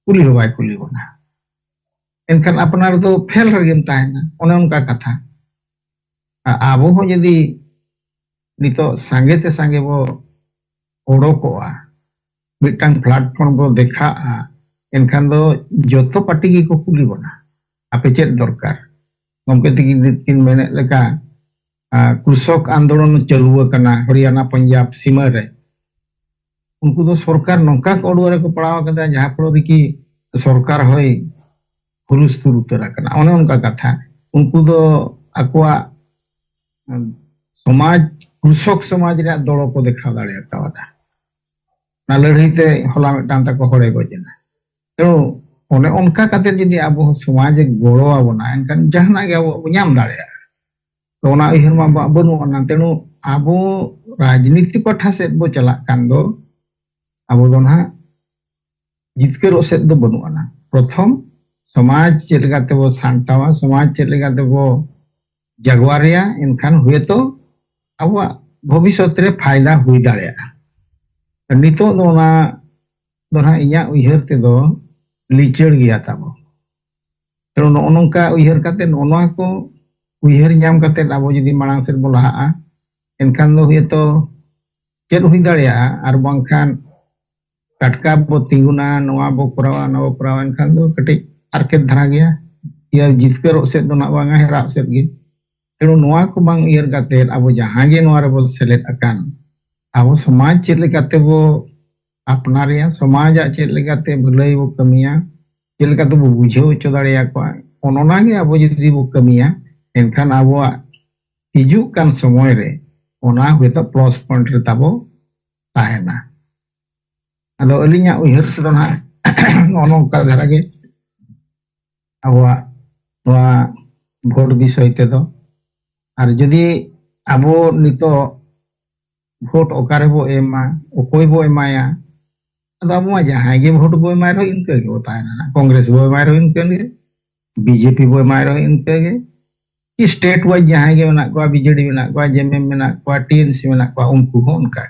कुली हो बाय कुली बना एनखान अपनार दो फेल रगेम ताहेना ओने उनका कथा आबो हो जदि नितो सांगे ते सांगे बो ओडोकोआ मिटांग प्लेटफॉर्म बो देखा एनखान दो जोतो पार्टी की को कुली बना आपे चेत दरकार गमके तिन मेने लेका कृषक आंदोलन चालू करना हरियाणा पंजाब सीमा रे उनको दो सरकार नौका कोडुआरे को पड़ाव कदा जहां पर की सरकार होय हुलुस्तुर उतरा करना ओने उनका कथा उनको दो आकुआ समाज कृषक समाज रे दड़ो को देखा दाड़े कावदा ना लड़हीते होला मिटान तक हड़े गजना तेणु ओने उनका काते जदि अब समाज गड़ो आबोना एनखान जहाना गे अब नाम दाड़ेया तो ओना उहर मा बनुआ तेणु अब राजनीति पाठा सेट बो चला कान दो अब दो ना जितकर सेट दो बनुआ प्रथम समाज चेलगाते बो सांटावा समाज चेलगाते बो जगवारिया एनखान हुए तो अब भविष्यत रे फायदा हुई दाड़ेया नितो दो ना दोना इया उहर ते दो लिचड़ गया ताबो तेणु नोनका उहर काते नोना को उहर नाम काते आबो जदि मांग सेट बो लहा एनखान दो हुए तो ᱪᱮᱫ ᱦᱩᱭ ᱫᱟᱲᱮᱭᱟᱜᱼᱟ ᱟᱨ ᱵᱟᱝᱠᱷᱟन ᱴᱟᱴᱠᱟ ᱵᱚ ᱛᱤᱸᱜᱩᱱᱟ ᱱᱚᱣᱟ ᱵᱚ ᱠᱚᱨᱟᱣᱟ ᱱᱚᱣᱟ ᱵᱚ ᱠᱚᱨᱟᱣᱟ ᱮᱱᱠᱷᱟन ᱫᱚ ᱠᱟᱹᱴᱤᱡ ᱟᱨᱠᱮᱛ ᱫᱷᱟᱨᱟ ᱜᱮᱭᱟ ᱤᱭᱟᱹ ᱡᱤᱛᱠᱟᱹᱨᱚᱜ ᱥᱮᱫ ᱫᱚ ᱱᱟᱜ ᱵᱟᱝᱟ ᱦᱮᱨᱟᱜ ᱥᱮᱫ ᱜᱮ तेणु ᱱᱚᱣᱟ ᱠᱚ ᱵᱟᱝ ᱩᱭᱦᱟᱹᱨ ᱠᱟᱛᱮᱫ ᱟᱵᱚ ᱡᱟᱦᱟᱸ ᱜᱮ ᱱᱚᱣᱟ ᱨᱮᱵᱚ ᱥᱮᱞᱮᱫ ᱟᱠᱟᱱ ᱟᱵᱚ ᱥᱚᱢᱟᱡᱽ ᱪᱮᱫ ᱞᱮᱠᱟᱛᱮ ᱵᱚ ᱟᱯᱱᱟᱨᱮᱭᱟ ᱥᱚᱢᱟᱡᱟᱜ ᱪᱮᱫ ᱞᱮᱠᱟᱛᱮ ᱵᱷᱟᱹᱞᱟᱹᱭ ᱵᱚ ᱠᱟᱹᱢᱤᱭᱟ ᱪᱮᱫ ᱞᱮᱠᱟᱛᱮ ᱵᱚ ᱵᱩᱡᱷᱟᱹᱣ ᱦᱚᱪᱚ ᱫᱟᱲᱮᱭᱟᱠᱚᱣᱟ ᱚᱱᱚᱱᱟᱜᱮ ᱟᱵᱚ ᱡᱩᱫᱤ ᱵᱚ ᱠᱟᱹᱢᱤᱭᱟ ᱮᱱᱠᱷᱟᱱ ᱟᱵᱚᱣᱟᱜ ᱦᱤᱡᱩᱜ ᱠᱟᱱ ᱥᱚᱢᱚᱭ ᱨᱮ ᱚᱱᱟ ᱦᱚᱭᱛᱚ ᱯᱞᱟᱥ ᱯᱚᱭᱮंᱴ ᱨᱮ ᱛᱟᱵᱚ ᱛᱟᱦᱮᱱᱟ ᱟᱫᱚ ᱟᱹᱞᱤᱧᱟᱜ ᱩᱭᱦᱟᱹᱨ ᱛᱮᱫᱚ ᱱᱟᱜ ᱱᱚᱜᱼᱚ ᱱᱚᱝᱠᱟ ᱫᱷᱟᱨᱟ ᱜᱮ ᱟᱵᱚᱣᱟᱜ ᱱᱚᱣᱟ ᱵᱷᱳᱴ ᱵᱤषय ᱛᱮᱫᱚ ᱟᱨ ᱡᱩᱫि ᱟᱵᱚ ᱱᱤᱛᱚᱜ ᱵᱷᱳᱴ ᱚᱠᱟᱨᱮ ᱵᱚ ᱮᱢᱟ ᱚᱠᱚᱭ ᱵᱚ ᱮᱢᱟᱭᱟ ᱟᱫᱚ ᱟᱵᱚ ᱢᱟ ᱡᱟᱦᱟᱸᱭ ᱜᱮ ᱵᱷᱳᱴ ᱵᱚ ᱮᱢᱟᱭ ᱨᱮᱦᱚᱸ ᱤᱱᱠᱟᱹ ᱜᱮᱵᱚ ᱛᱟᱦᱮᱱᱟ ᱠᱚᱝᱜᱨᱮᱥ ᱵᱚ ᱮᱢᱟᱭ ᱨᱮᱦᱚᱸ ᱤᱱᱠᱟᱹ ᱜᱮ बीजेपी बो एमआई रहो इनके गे स्टेट वाइज जहां गे मेना को बीजेडी मेना को जेएमएम मेना को टीएनसी मेना को उनको हो उनका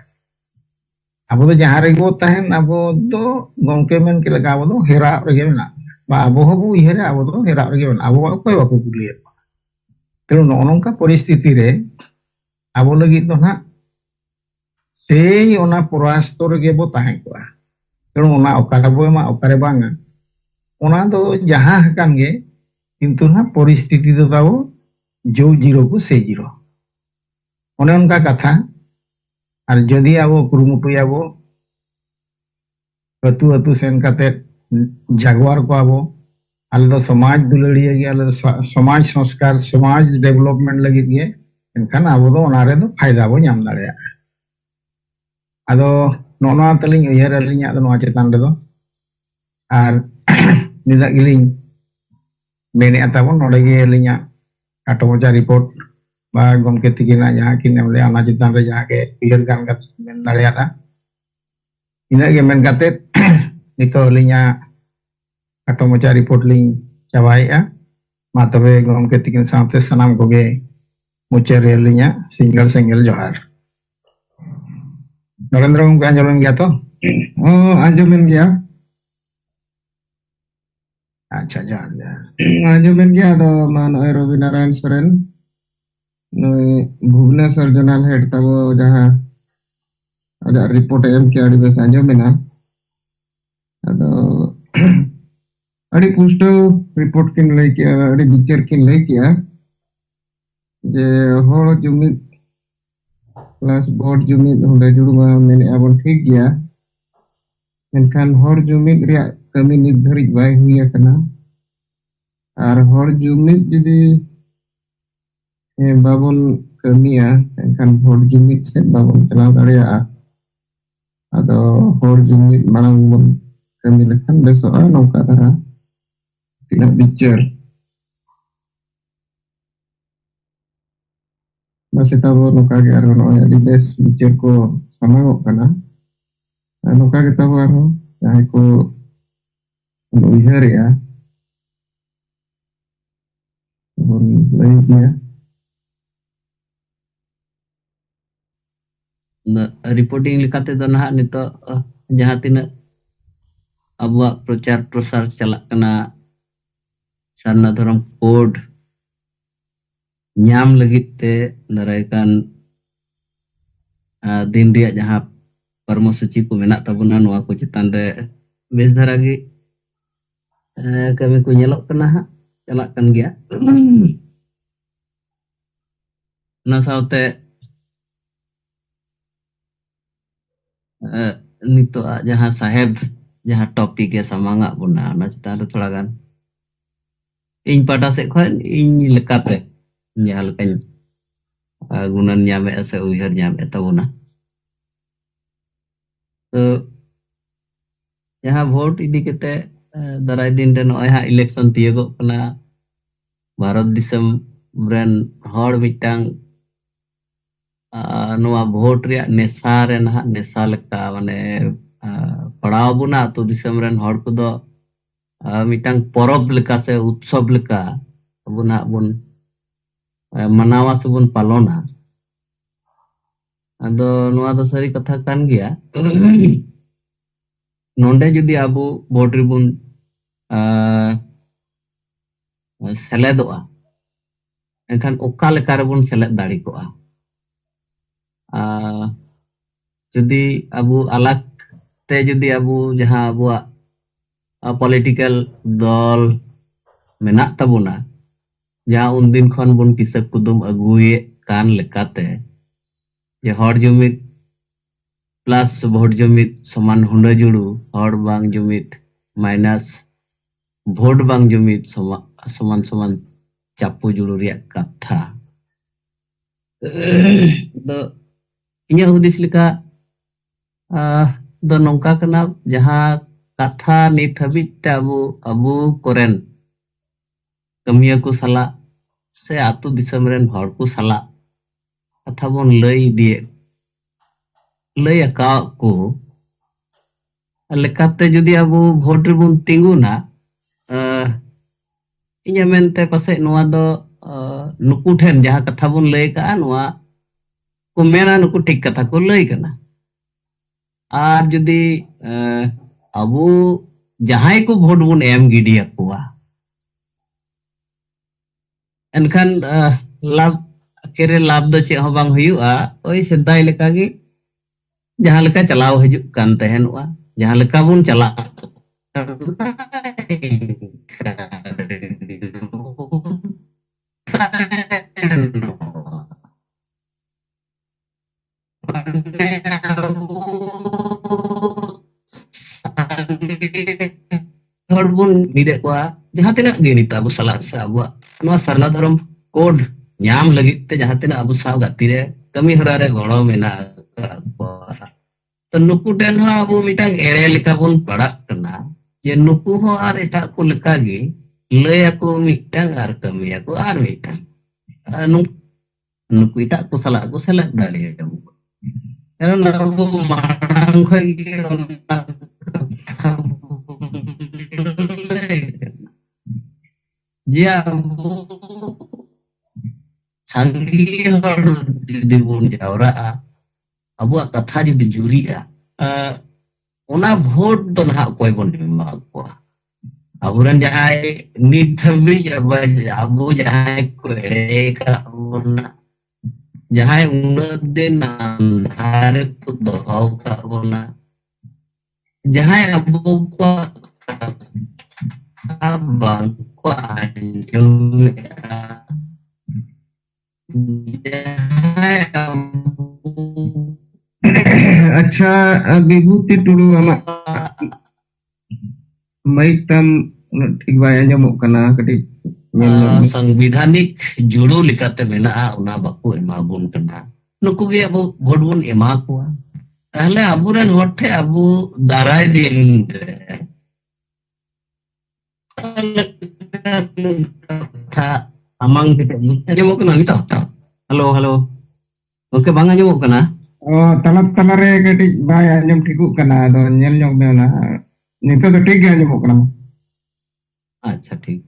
अब तो जहां रे गो तहन अब तो गंके मेन के लगा अब तो हेरा रे मेना बा अब हो बो इहरे अब तो हेरा रे मेना अब कोई बाको बुलिए तेणु नोनोंका परिस्थिति रे अब लगी तो ना सेई ओना परास्तो रे बो ताहे को तेणु ओना ओकारे बो एमा ओकारे बांगा ओना दो जहां हकान गे किंतु ना परिस्थिति तो ताबो जो जीरो को से जीरो ओने उनका कथा और जदि आबो कुरुमुटुयाबो अतु अतु सेन काते जागवार को आबो आले दो समाज दुलड़िया गे आले समाज संस्कार समाज डेवलपमेंट लगी गे एनखान आबो दो ओनारे दो फायदा बो नाम दाड़ेया आदो नोना तलिंग उयहार अलिंगा दो नोआ चेतान रे दो आर निदा गिलिंग मेने आताबो नोडे गे अलिंगा काटो मचा रिपोर्ट बा गमके तिगिना जहां कि नेमले आना चितान रे जहां के उयहार गान का मेन दाड़ेयादा इना गे मेन काते नितो अलिंगा काटो मचा रिपोर्ट लिंग चाबाएआ मा तबे गमके तिगिन साथे सनाम कोगे मुचे रे अलिंगा सिंगल सिंगल जोहार नरेंद्र गमके आंजलन गया तो आंजमेन गया अच्छा जोहार जोहार आंजमेन गया तो मान रवि नारायण सोरेन भुवनेश्वर जोनल हेड तब जहां आजा रिपोर्ट एम के आड़ी बेस आंजमेना अदो अड़ी पुष्टो रिपोर्ट किन लई किया अड़ी बिचार किन लई किया जे होड़ जुमिद प्लस बोर्ड जुमिद होंडे जुड़वा मेने आबन ठीक गया मेनखान होड़ जुमिद रिया कमी निर्धारित बाय हुई कना और होड़ जुमिद जदी बाबन कमिया एनखान होड़ जुमिद से बाबन चलाव दाड़ेया आदो होड़ जुमिद मांग बन कमी लेखान बेसोआ नौका धारा तिना बिचार masih tahu nuka ge aro no di bes bicar ko sama kana nuka ge tahu aro jahay ko uihar ya lay dia reporting लेकाते दो ना नितो जहां तिना अबुआ प्रचार प्रसार चलक कना सारना धर्म कोड ᱧᱟᱢ ᱞᱟᱹᱜᱤᱫ ᱛᱮ ᱫᱟᱨᱟᱭ ᱠᱟᱱ ᱫᱤᱱ ᱨᱮᱭᱟᱜ ᱡᱟᱦᱟᱸ ᱠᱚᱨᱢᱚᱥᱩᱪᱤ ᱠᱚ ᱢᱮᱱᱟᱜ ᱛᱟᱵᱚᱱᱟ ᱱᱚᱣᱟ ᱠᱚ ᱪᱮᱛᱟᱱ ᱨᱮ ᱵᱮᱥ ᱫᱷᱟᱨᱟ ᱜᱮ ᱠᱟᱹᱢᱤ ᱠᱚ ᱧᱮᱞᱚᱜ ᱠᱟᱱᱟ ᱦᱟᱸᱜ ᱪᱟᱞᱟᱜ ᱠᱟᱱ ᱜᱮᱭᱟ ᱚᱱᱟ ᱥᱟᱶᱛᱮ ᱱᱤᱛᱚᱜ ᱡᱟᱦᱟᱸ ᱥᱟहेब ᱡᱟᱦᱟᱸ टॉपिक ए सामांगा बोना ना चितान रे थोड़ा गान ᱤᱧ ᱯᱟᱴᱟ ᱥᱮᱫ ᱠᱷᱚᱱ ᱤᱧ ᱞᱮᱠᱟᱛᱮ ᱡᱟᱦᱟᱸ ᱞᱮᱠᱟᱧ गुणन ᱧᱟᱢᱮ ᱥᱮ ᱩᱭᱦᱟᱹᱨ ᱧᱟᱢᱮ ᱛᱟᱵᱚᱱᱟ तो जहां वोट इदी केते दाराय दिन रे नय हा इलेक्शन तियगो कना भारत दिसम रेन हड़ मिटांग नोआ वोट रे नेशा रे ना नेशा लेका माने पड़ाव बुना तो दिसम रेन हड़ को दो मिटांग परब लेका से उत्सव लेका बुना बुन मनावा से बुन पालना अदो नोआ दो सरी कथा कान गया नोंडे जुदी आबो वोट रे बुन सेलेदोआ एनखान ओका लेका रे बुन सेलेद दाड़ी कोआ Judi abu alak te judi abu jaha abuak political dol menak tabuna jaha undin khon bun kisa kudum aguye kan lekate je hor jumit plus vote jumit saman hunda juru hor bang jumit minus vote bang jumit saman saman chapu juru riak katha do inya hudis leka do nongka kena jaha katha nit habit te abu koren kamiya ku sala se atu disam ren hor ku sala katha bon lay akak ku lekate judi abu vote bun tinguna inya mente pase noa do nuku then jaha katha bun lay ka noa ku mena nuku tik katha ku lay kana ar judi abu jahai ku vote bun em gidiya kuwa enkan lab akhirnya lab do che ho bang huyu'a oi sedai leka gi jaha leka chalaw hijuk kan tehenwa jaha leka bun chala hor bun nide kwa jaha tina gini ta abu salat sa abu no sarna dharam code nyam lagit te jaha tina abu saw gatire kami harare golo mena to nuku den ha abu mitang ere leka bun padak kana je nuku ho ar eta ku leka gi lay aku mitang ar kami aku ar mitang nuku eta ku salat dali kamu karena abu marang khoi gi je abu sangi hor di bun jawra abuak katha judi juri'a ona vote do nah koy bon ma ko aburan jahai nit thabi abu jahai ko ere ka ona jahai unat din har ku dohau ka ona jahai abu ko abang ko anjum jahai abu अच्छा विभूति टुडू आमा माइक तम ठीक बाय आंजमोग kana katik संविधानिक जुड़ो लेकाते मेना उना बाको एमा बुन कना नुकु गे अबो भोट बुन एमा को ताहले अबुरेन होठे अबु दाराय दिन था amang kita आंजमोग कना निता हेलो ओके bang आंजमोग कना oh tala re katik bay anjam thikuk kana do nyel nyok me na nito do ठीक आंजमोग kana अच्छा ठीक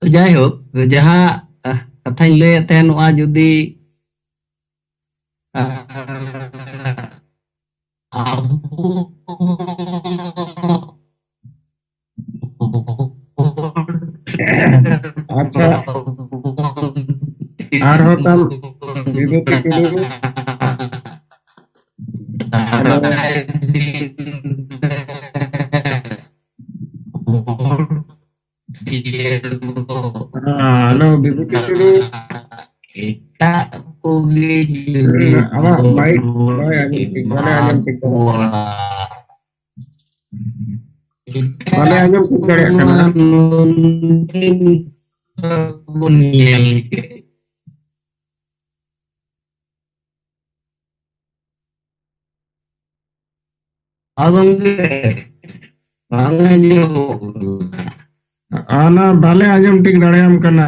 যাই হোক যাহা কথাই লই তে নোয়া যদি अच्छा আর হতাম বিভূতি টুডু halo বিভূতি টুডু এটা কোগে আমার mic bay anjam tik bale anjam tik dareyak kana bunyel ke agong ke banganyo ana bale anjam tik dareyam kana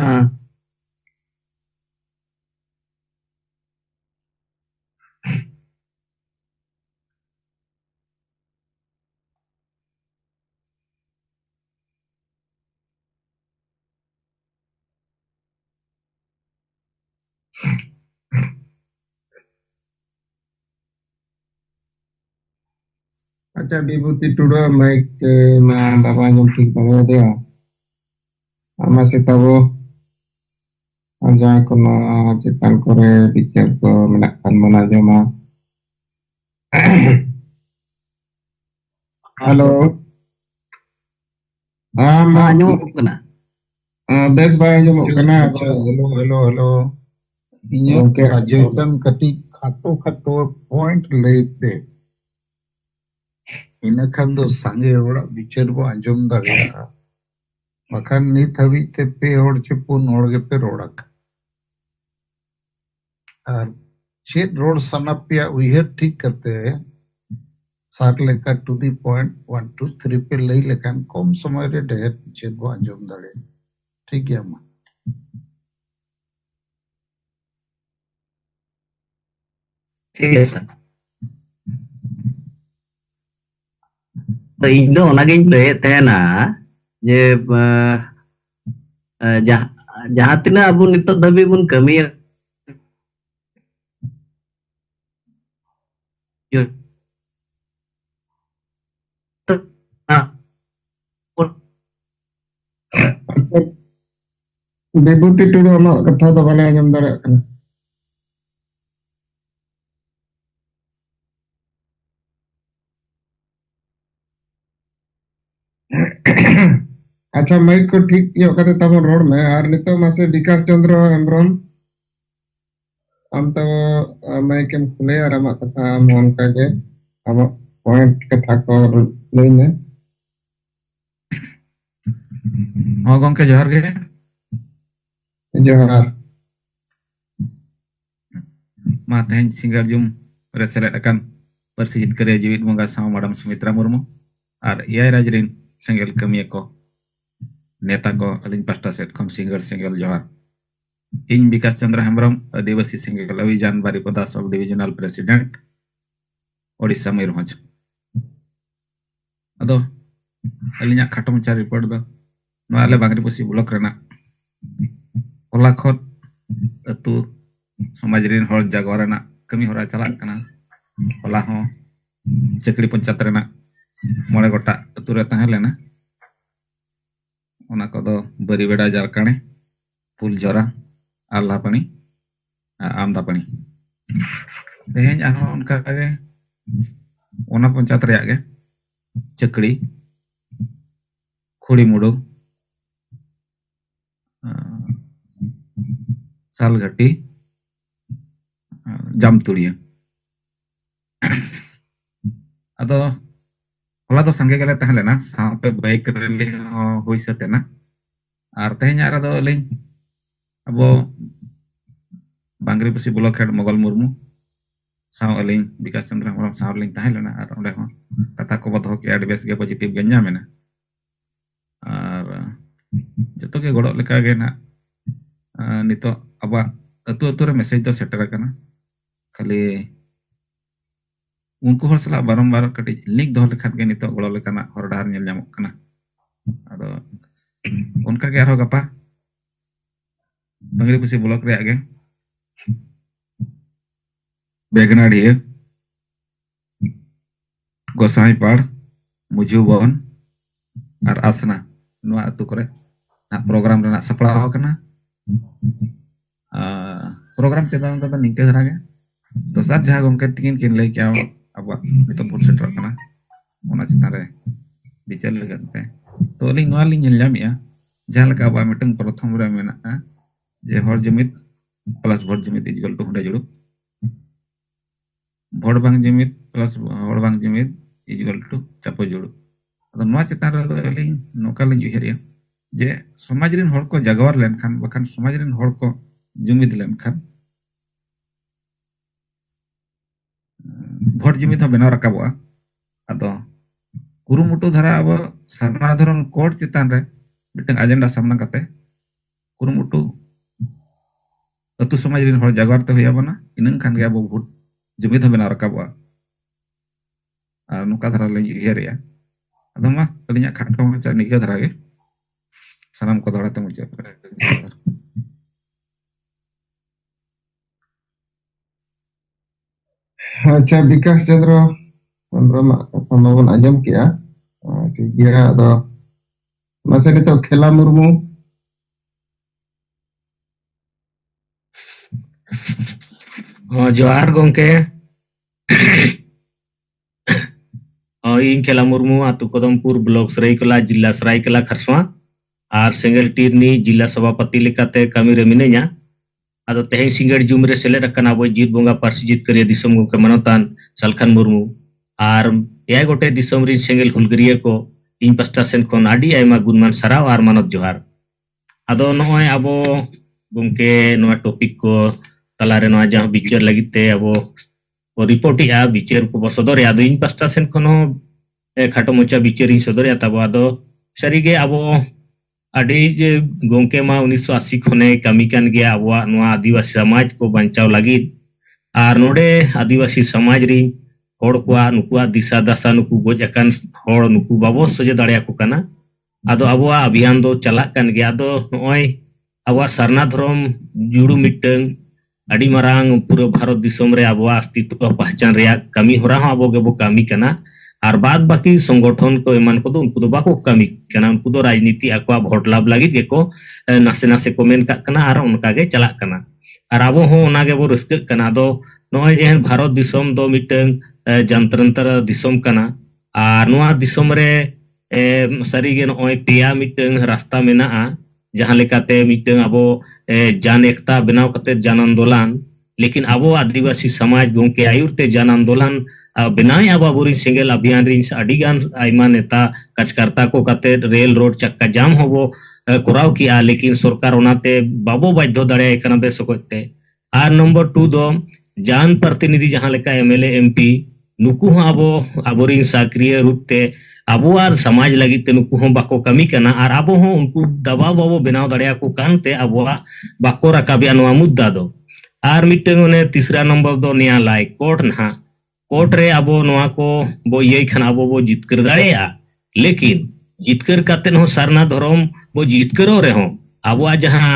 अच्छा Vibhuti Tudu mike ma baba anjam tik dareyam dia masih tahu Jahang ko nowaa chetan kore bicar ko menak kan bon ajoma. Halo. Ma Anjomok kena. bes bay ajomok kana. Hello इन्हें Okay. सजेशन कटी खातो खातो पॉइंट लेते ina khan do sange hora bichar bo anjom dareya bakan nit habi te pe hor che pun hor ge pe rodak ar chet road sanapya uiher ठीक करते सार लेकर टू दी पॉइंट 1 2 3 पे लई लेकिन कम समय रे ढेर चेत बो अंजम दाड़े ठीक गया मा ठीक है सर तो इन दो onagiñ lay tehena je jahan tina abu nitok dabi bun kami अच्छा विभूति टुडू आमा कथा तो बाले आजम दाड़े kana. अच्छा माइक को ठीक यो कते तबन रोड में आर नितो मासे विकास चंद्र हेम्ब्रम आम तो माइक एम खुले आर आमा कथा मोन कागे आमा पॉइंट कथा को लेने हाँ गंके जोहार गे जोहार मा तेहन सिंगार जुम रे सेलेद akan Parsi Jitkara Jiwit Bongga sama Madam Sumitra Murmu ar iai rajrin senggel kami ko neta ko alin pasta set kon singar senggel johar in Bikas Chandra Hembrom Adivasi senggel Avijan Baripada Sub Divisional President Odisha Mayurbhanj ado alinya khato macha report do no ale Bangriposi block rena hola khot atu समाज rin hor jagwar rena kami hora chalak kana hola ho chakri panchat rena mole gota atu re tahen lena ona kodo bari beda jarkane pul jora alla pani amda pani teheny arho onka ge ona panchat reyak ge chakri khudi mudu salghati jam tulia ado hola do sange gele tahen lena sampe baik reli hoi satena ar tehenya ara do lin abo Bangriposi Block Head Mogol Murmu saw alin Bikas Chandra Hembrom saw lin tahen lena ar onde ho kata ko bodho ki advice ge positive ge nyamena ar joto ge godok leka ge na nito aba atu re message do setter akana kali unku hor sala barambar kati link doh lekhat ge nito golo lekana hor dahar nyel nyamok kana ado onka ge arho gapa Bangriposi Block re age Begnadi Gosai Pad Mujubon ar Asna nua atu kore na program rena saplau kana program cetan tata ningke dharage to sat jaha gomke tikin kin lay kya aba nito pun setter kana ona cetan re bicar legate to aling nua ling nyel nyamia jaha leka aba miteng prothom re mena je hor jumit plus vote jumit equal to huda juru vote bang jumit plus hor bang jumit equal to chapo juru ado nua cetan re aling noka ling uher ya je somaj rin hor ko jagawar lenkhan bakan somaj rin hor ko jumit lenkhan भोट जुमिद बनाव रकाबा अदो कुरुमुटु धारा अब साधारण कोर्ट चितान रे मिटन एजेंडा सामना कते कुरुमुटु अतु समाज रिन हर जागवार ते होया बना इनन खान गे अब भोट जुमिद बनाव रकाबा आ नुका धारा ले हेरिया अदो मा अलिnya खाटो मचा निके धारा गे सानाम को धड़ा ते मुचे अच्छा विकास चंद्र हेम्ब्रम कथा माबन आजम किया ठीक गया ado masa nito Khela Murmu जोहार गोंके इन खेला मुर्मू आतु कदमपुर ब्लॉक सरायकला जिला सरायकला खरसवा और सेंगल टीरनी जिला सभापति लेकाते कमी रे मिनेኛ आदो तेहें सिंगड़ जुमरे सेलेद अकना बो जीत बोंगा पार्सी जीत करिया दिसम गोंके मनोतान सालखान मुर्मू और एय गोटे दिसम रिन सेंगल हुलगरिया को इन पास्टा सेन खन आडी आयमा गुणमान सराव और मानत जोहार आदो नय आबो गोंके नोआ टॉपिक को तलारे नोआ जहां बिचार लगिते आबो रिपोर्ट या बिचार को बसदर आदो इन पास्टा सेन खनो खाटो मोचा बिचार इन सदर ताबो आदो सरीगे आबो आडी जे गोंके मा 1980 खने कमी कान गया आबो नोआ आदिवासी समाज को बंचाव लगी और नोडे आदिवासी समाज री होड़ को नुकुआ दिशा दशा नुकु गोज अकान होड़ नुकु बाबो सजे दाड़िया को कना आदो आबो अभियान दो चला कान गया आदो नोय आबो सरना धर्म जुड़ू मिटंग अड़ी मरांग पूरा भारत दिसम रे आबो अस्तित्व पहचान रे कमी होरा हो आबो गेबो कमी कना और बाद बाकी संगठन को एमान को दो उनको दो बाको कमी कना उनको दो राजनीति अकवा भोट लाभ लगी गेको नासे नासे कमेंट का कना और उनका गे चला कना और आबो हो ओना गेबो रस्क कना दो नोय जेहन भारत दिसम दो मिटंग जंतरंतर दिसम कना और नोआ दिसम रे सारी गे नोय पेया मिटंग रास्ता मेना जहां लेकाते मिटंग आबो जान एकता बनाव कते जान आंदोलन लेकिन आबो आदिवासी समाज गोंके आयुरते जान आंदोलन बनाए आबो बुरी सिंगल अभियान रिन अडिगान आइमा नेता कार्यकर्ता को कते रेल रोड चक्का जाम होबो कोराव किया लेकिन सरकार ओनाते बाबो बाध्य दाड़े कना बे सकते और नंबर 2 दो जान प्रतिनिधि जहां लेका एमएलए एमपी नुकु हो आबो आबोरिन सक्रिय रूपते आबो आर समाज लगी ते नुकु हो बाको कमी कना और आबो हो उनको दबाव बाबो बनाव दाड़िया को कानते आबो बाको रकाबिया नोआ मुद्दा दो और मिटंग ने तीसरा नंबर दो न्यायालय कोर्ट ना कोर्ट रे आबो नोआ को बो ये खान आबो बो जितकर दाड़िया लेकिन जितकर काते हो सरना धर्म बो जितकरो रे हो आबो जहां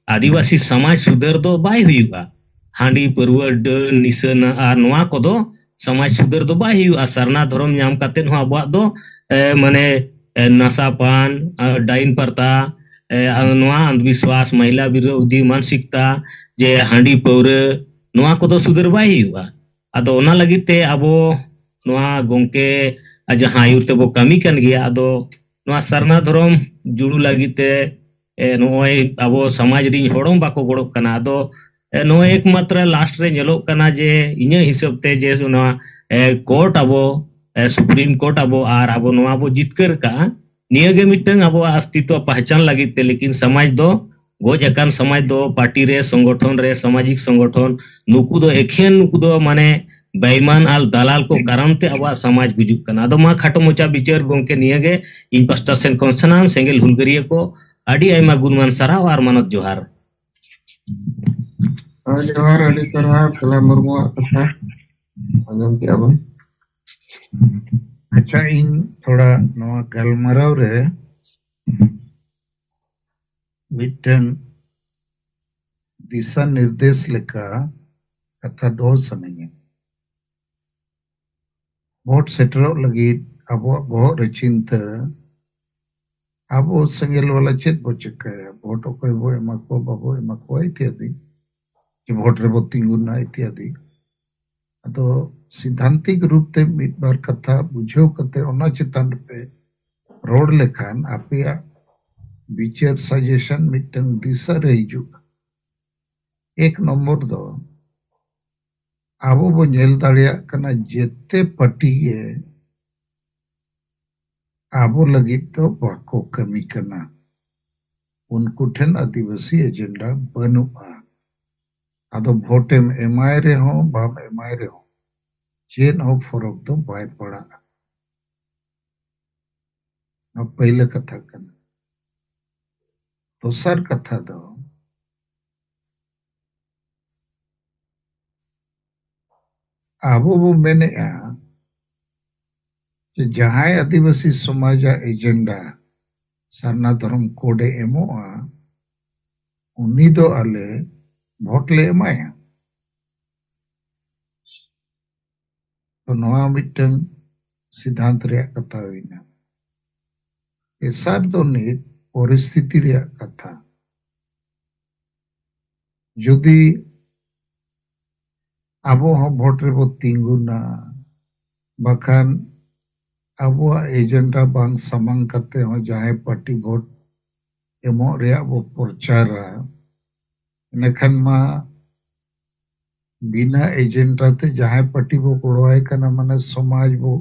आदिवासी समाज सुधर दो बाय हुआ हांडी परवा डर निसन और नोआ को दो समाज सुधर दो बाय हुआ सरना धर्म नाम काते हो आबो दो माने नशापान डाइन परता नोआ अंधविश्वास महिला विरोधी मानसिकता जे हांडी पौरे नोआ को दो सुधर बाय हुआ आदो ओना लगिते आबो नोआ गोंके जहां आयुरते बो कमी कन गया आदो नोआ सरना धर्म जुड़ू लगिते नोय आबो समाज रिन होड़ों बाको गोड़ो कना आदो नोय एकमात्र लास्ट रे नेलो कना जे इने हिसाब ते जे नोआ कोर्ट आबो सुप्रीम कोर्ट आबो आर आबो नोआ बो जितकर का नियगे मिटंग आबो अस्तित्व पहचान लगिते लेकिन समाज दो गोज अकान समाज दो पार्टी रे संगठन रे सामाजिक संगठन नुकु दो एखेन नुकु दो माने बेईमान आल दलाल को कारण ते आबा समाज गुजुक कना आदो मा खाटो मोचा बिचार गोंके नियगे इन पास्टा सेन कोनसनाम सेंगल हुलगरिया को आडी आयमा गुणमान सराव और मानत जोहार जोहार अली सरहा कला मुर्मू कथा आंजम के अब अच्छा इन थोड़ा नोआ गलमराव रे मिटन दिशा निर्देश लेका कथा दो सनेंगे वोट सेटरो लगी अब बहुत चिंता अब संगेल वाला चेत बो चुका है वोट को वो एमको बाबो एमको इत्यादि कि वोट रे बो तिंगुना इत्यादि तो सिद्धांतिक रूप ते मिट बार कथा बुझो कते ओना चितान पे रोड लेखान आपिया विचार सजेशन मिटन दिशा रे हिजुग एक नंबर दो आबो बो नेल दाड़िया कना जेते पार्टी ये आबो लगी तो बाको कमी कना उनको ठन आदिवासी एजेंडा बनुआ आदो भोटे में एमआई रे हो बाम एमआई रे हो चेन हो फरक तो बाय पड़ा न पहले कथा कना दोसर कथा दो आबो वो मैंने जहां आदिवासी समाज एजेंडा सरना धर्म कोडे एमो उन्नी दो आले भोट ले एमाया तो नवा मिटन सिद्धांत रे कथा हुईना एसार दो नित परिस्थिति रे कथा जदि abo hon vote rebo tingguna bakan abuwa agenda bang samang kate hon jahay party vote emok reyak bo porcara इनखान मा बिना एजेंडा ते जहां पार्टी बो कोड़वाए कना माने समाज बो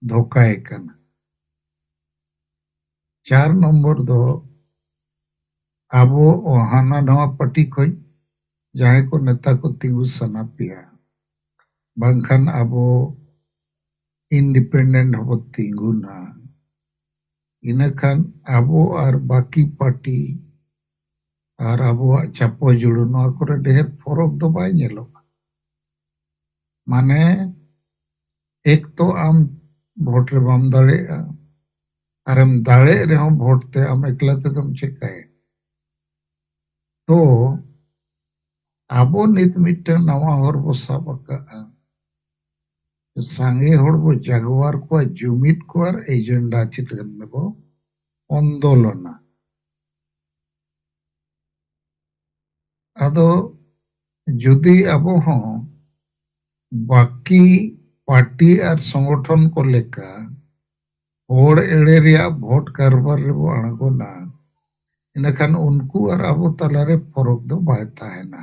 धोकाए कना 4 नंबर दो आबो हाना नवा पार्टी खोज जहां को नेता को तिंगु सना पिया बांखान आबो इंडिपेंडेंट हबो तिंगु ना इनखान आबो और बाकी पार्टी और आबुआ चापो जुड़ू नवा करे ढेर फरक दो बाय नेलोगा माने एक तो आम भोट रे बाम दाड़ेगा और हम दाड़े रे हम भोट ते आम एकला ते तुम चिकाए तो आबो नित मिट्टे नवा हर बो साब अकाआ सांगे हर बो जागवार को जुमित को और एजेंडा चितगन में बो आंदोलना अदो जुदी अब हों बाकी पार्टी और संगठन को लेकर होड़ एड़े रिया भोट कारबार रेबो अणगोना इनखान उनको और अब तलारे फरक दो बाय ताहेना